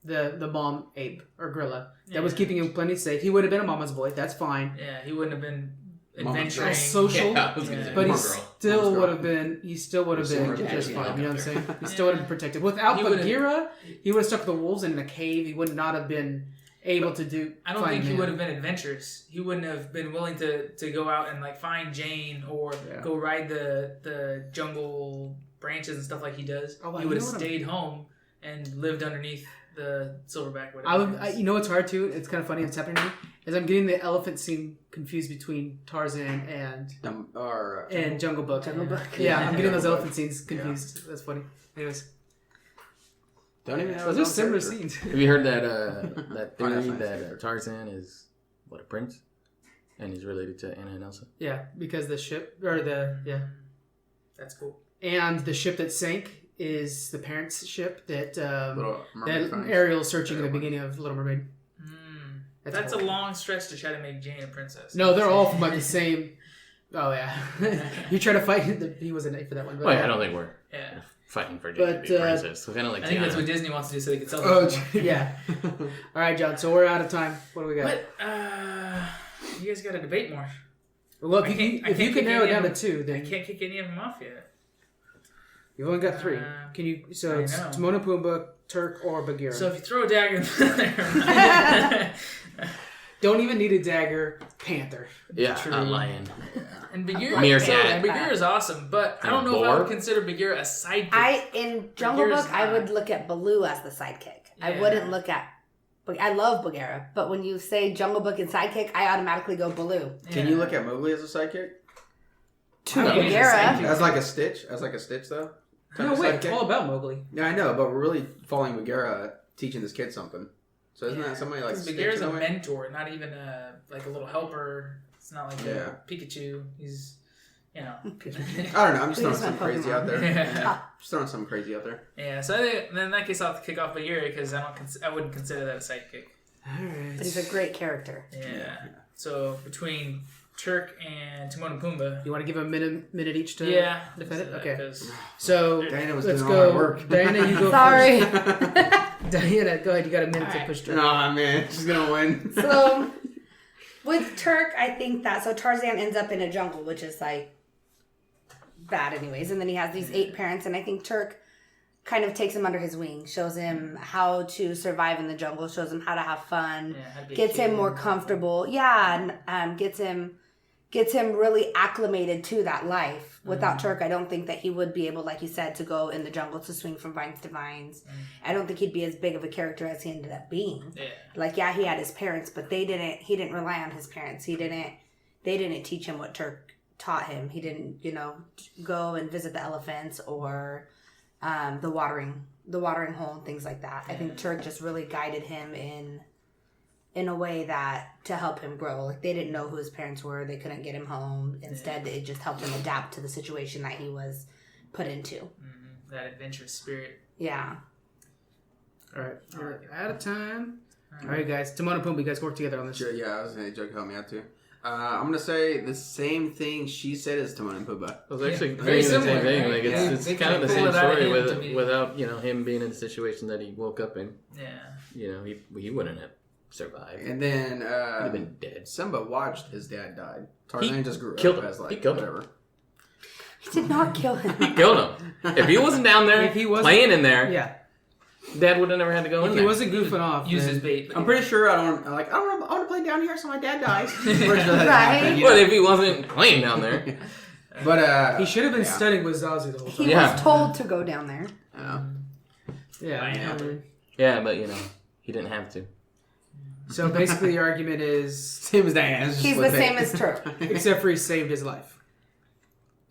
the mom ape or gorilla that was keeping him plenty safe. He would have been a mama's boy. That's fine. Yeah, he wouldn't have been Mama's adventuring. girl. Social, Yeah, I was gonna say, But he poor girl. still Mom's would girl. have been. He still would have Still been would've just been fine. out You know what I'm there. saying? He still would have been protected. Without He would've- Bagheera, he would have stuck with the wolves and in a cave. He would not have been able to do. I don't find think he man. would have been adventurous. He wouldn't have been willing to go out and like find Jane or go ride the jungle branches and stuff like he does. Oh, wow, he you would know have what stayed home and lived underneath the silverback. I Whatever. would. You know what's hard too? It's kind of funny. What's happening to me is I'm getting the elephant scene confused between Tarzan and Jungle Book. Jungle Book. Yeah, I'm getting those Jungle elephant scenes confused. That's funny. Anyways, Don't even know those are his own similar character. scenes. Have you heard that that Oh, theory that's nice. that Tarzan is a prince, and he's related to Anna and Elsa? Yeah, because the ship That's cool. and the ship that sank is the parents' ship that Little Mermaid that Funnies. Ariel's searching in the Ariel beginning of Little Mermaid. That's a long stretch to try to make Jane a princess. No, they're all from like the same. Oh yeah, you try to fight. He wasn't for that one. But, I don't think we're fighting for Jane to be a princess. So kind of like I think that's what Disney wants to do, so they can sell. Yeah. All right, John. So we're out of time. What do we got? But you guys got to debate more. Well, if you can narrow it down to 2, then I can't kick any of them off yet. You've only got 3. Can you? So it's Timon and Pumbaa, Turk, or Bagheera. So if you throw a dagger in there, don't even need a dagger. Panther. Yeah, a lion. And Bagheera, Meerkat. Bagheera is awesome, but I don't know if I would consider Bagheera a sidekick. In Jungle Book, I would look at Baloo as the sidekick. Yeah. I wouldn't look at. I love Bagheera, but when you say Jungle Book and sidekick, I automatically go Baloo. Yeah. Can you look at Mowgli as a sidekick? To Bagheera. As like a Stitch, though. No, wait, it's all about Mowgli. Yeah, I know, but we're really following Bagheera, teaching this kid something. So isn't that somebody like Stitch? Bagheera's a mentor, not even a little helper. It's not like Pikachu. He's, I don't know. I'm just throwing something crazy out there. Just throwing something crazy out there. Yeah. So I think in that case, I'll have to kick off Bagheera because I wouldn't consider that a sidekick. All right. But he's a great character. Yeah. So between Turk and Timon and Pumbaa. You want to give a minute each to defend it? Okay. So Diana was let's doing all go. my work. Diana, you go Sorry. first. Diana, go ahead. You got a minute to push Turk. Nah, man. She's going to win. So with Turk, I think that Tarzan ends up in a jungle, which is like bad anyways. And then he has these 8 parents. And I think Turk kind of takes him under his wing, shows him how to survive in the jungle, shows him how to have fun, gets him more comfortable. Yeah, and gets him really acclimated to that life. Without Turk, I don't think that he would be able, like you said, to go in the jungle to swing from vines to vines. I don't think he'd be as big of a character as he ended up being. Yeah. Like, yeah, he had his parents, but he didn't rely on his parents. They didn't teach him what Turk taught him. He didn't, go and visit the elephants or the watering hole and things like that. I think Turk just really guided him in a way that to help him grow. Like, they didn't know who his parents were. They couldn't get him home. Instead, it just helped him adapt to the situation that he was put into. Mm-hmm. That adventurous spirit. Yeah. All right. We're out of time. All right, guys. Timon and Pumbaa, you guys work together on this. Sure, yeah, I was going to joke help me out too. I'm going to say the same thing she said as Timon and Pumbaa. It was actually very similar. The same thing. Right? Like, it's kind of the pull same it out of story him without him being in the situation that he woke up in. Yeah. He wouldn't have survived. And then He'd have been dead. Simba watched his dad died. Tarzan just grew killed up him. as like He killed him. whatever. He did not kill him. He killed him. If he wasn't down there playing in there, Dad would have never had to go in If there. he wasn't goofing off, Use his bait. I'm pretty sure I want to play down here so my dad dies. Right. But if he wasn't playing down there, But he should have been studying with Zazu the whole time. He was told to go down there. yeah, but he didn't have to. So basically, the argument is same as Diana. He's the same as Turk. except for he saved his life,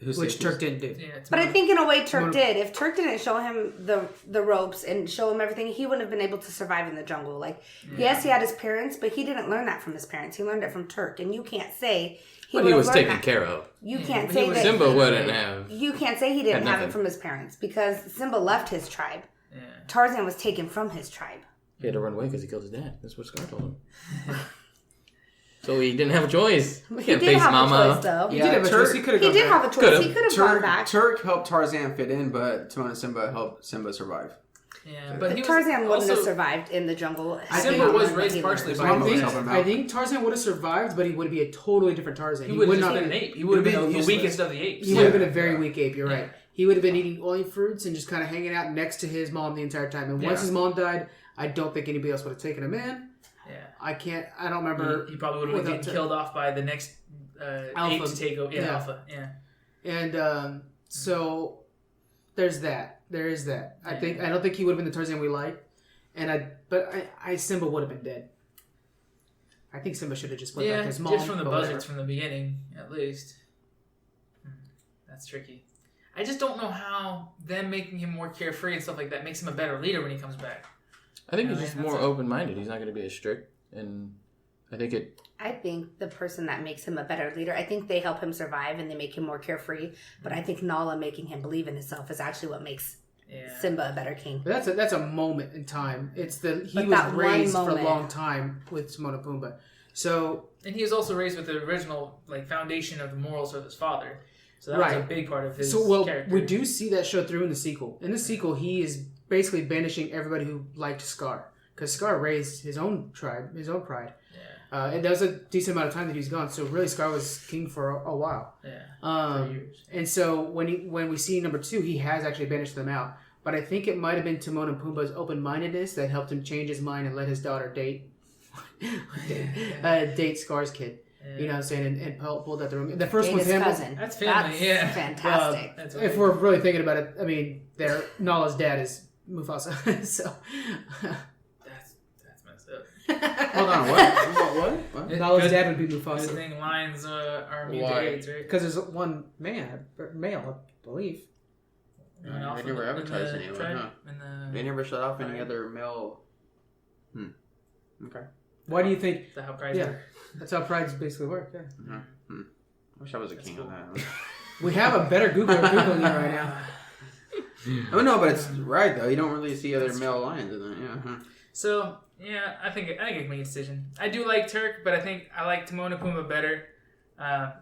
which Turk didn't do. Yeah, But I think in a way Turk did. If Turk didn't show him the ropes and show him everything, he wouldn't have been able to survive in the jungle. Like, yes, he had his parents, but he didn't learn that from his parents. He learned it from Turk. And you can't say he was taken care of. You can't say that Simba wouldn't have. You can't say he didn't have it from his parents because Simba left his tribe. Yeah. Tarzan was taken from his tribe. He had to run away because he killed his dad. That's what Scar told him. So he didn't have a choice. He did have a choice, though. He did have a choice. He could have. He did have a choice. He could have gone back. Turk helped Tarzan fit in, but Timon and Simba helped Simba survive. Yeah, but Tarzan wouldn't have surved in the jungle. Simba was raised partially by I think Tarzan would have survived, but he would be a totally different Tarzan. He would not been an ape. He would have been the weakest of the apes. He would have been a very weak ape. You're right. He would have been eating only fruits and just kind of hanging out next to his mom the entire time. And once his mom died, I don't think anybody else would have taken him in. Yeah. I don't remember. He probably would have been getting killed off by the next ape to take over. Yeah, Alpha. Yeah. And so there's that. There is that. I don't think he would have been the Tarzan we like. But Simba would have been dead. I think Simba should have just went back to his mom. Just from the buzzards from the beginning, at least. That's tricky. I just don't know how them making him more carefree and stuff like that makes him a better leader when he comes back. I think he's just more open-minded. He's not going to be as strict, and I think the person that makes him a better leader, I think they help him survive and they make him more carefree. But I think Nala making him believe in himself is actually what makes Simba a better king. But that's a moment in time. It's he But was that one raised for a moment. long time with Timon and Pumbaa. So And he was also raised with the original foundation of the morals of his father. So that was Right. a big part of his character. we do see that show through in the sequel. In the sequel, he is basically banishing everybody who liked Scar. Because Scar raised his own tribe, his own pride. Yeah. And that was a decent amount of time that he was gone. So really, Scar was king for a while. Yeah. For years. And so when we see number 2, he has actually banished them out. But I think it might have been Timon and Pumbaa's open-mindedness that helped him change his mind and let his daughter date Scar's kid. Yeah. You know what I'm saying? And pulled out the room. The first Date one's his him. cousin. That's family, yeah. Fantastic. That's If we're really thinking about it, I mean, Nala's dad is Mufasa. So that's messed up. Hold on, what? Nala's dad would be Good Mufasa. thing lions are immune Why? to AIDS, right? Because there's one male, I believe. Went off They in never the- in advertised the anyone, tribe, huh? in the- They never shut off any Pride. other male. Okay. Why do you think? the how prides Yeah. work. That's how prides basically work. Yeah. I wish I was a king cool. on that. We have a better Googler Googling you right now. Oh no, but it's right though. You don't really see other male lions in that. Yeah. Huh. So yeah, I think I can make a decision. I do like Turk, but I think I like Timon and Pumbaa better.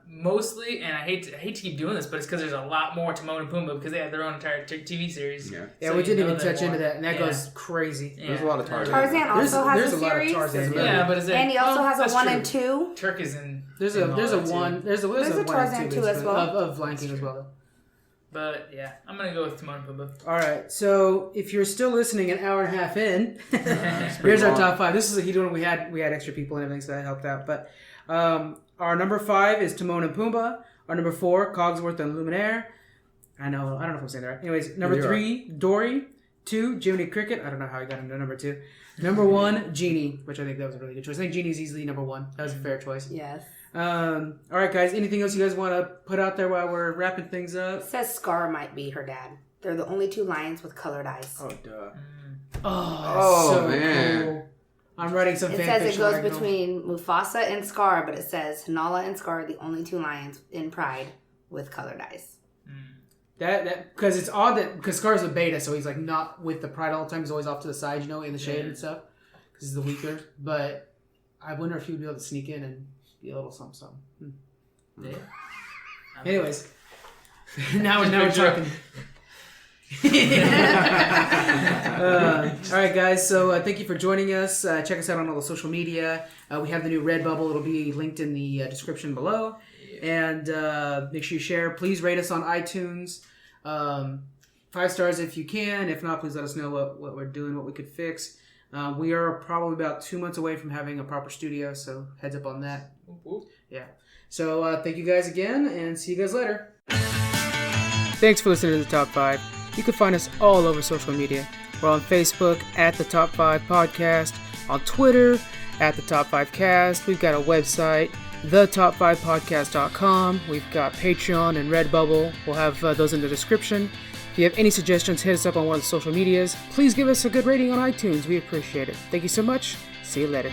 Mostly, and I hate to keep doing this, but it's because there's a lot more Timon and Pumbaa because they have their own entire TV series. Yeah. Yeah, So we you didn't know even them touch more. into that, and that Yeah. goes crazy. Yeah. There's a lot of Tarzan. Tarzan also has There's a a lot of series. Tarzan. Yeah, but is it? And he also has that's a 1 true. and 2. Turk is in. There's in a all there's a that, too. one there's a There's a 1 and Tarzan 2 too as basically, well. of Lion King as well. But yeah, I'm gonna go with Timon and Pumbaa. All right, so if you're still listening, an hour and a half in, here's our long. top 5. This is a heat one. We had extra people and everything, so that helped out. But our number 5 is Timon and Pumbaa. Our number 4, Cogsworth and Luminaire. I don't know if I'm saying that right. Anyways, number You're 3, Dory. 2, Jiminy Cricket. I don't know how he got into number 2. Number 1, Genie, which I think that was a really good choice. I think Genie's easily number 1. That was a fair choice. Yes. All right, guys. Anything else you guys want to put out there while we're wrapping things up? It says Scar might be her dad. They're the only 2 lions with colored eyes. Oh duh. Oh, Oh, man. cool. I'm writing some It fan says it fiction goes right now. between Mufasa and Scar, but it says Nala and Scar are the only 2 lions in Pride with colored eyes. That because it's odd that because Scar's a beta, so he's like not with the pride all the time. He's always off to the side, in the shade Yeah. and stuff. Because he's the weaker. But I wonder if he would be able to sneak in and be a little something. Yeah. Anyways, now we're talking. All right, guys. So thank you for joining us. Check us out on all the social media. We have the new Redbubble. It'll be linked in the description below. And make sure you share. Please rate us on iTunes. 5 stars if you can. If not, please let us know what we're doing, what we could fix. We are probably about 2 months away from having a proper studio, so heads up on that. Yeah. So thank you guys again, and see you guys later. Thanks for listening to the Top 5. You can find us all over social media. We're on Facebook at the Top 5 Podcast, on Twitter at the Top 5 Cast. We've got a website, thetop5podcast.com. We've got Patreon and Redbubble. We'll have those in the description. If you have any suggestions, hit us up on one of the social medias. Please give us a good rating on iTunes. We appreciate it. Thank you so much. See you later.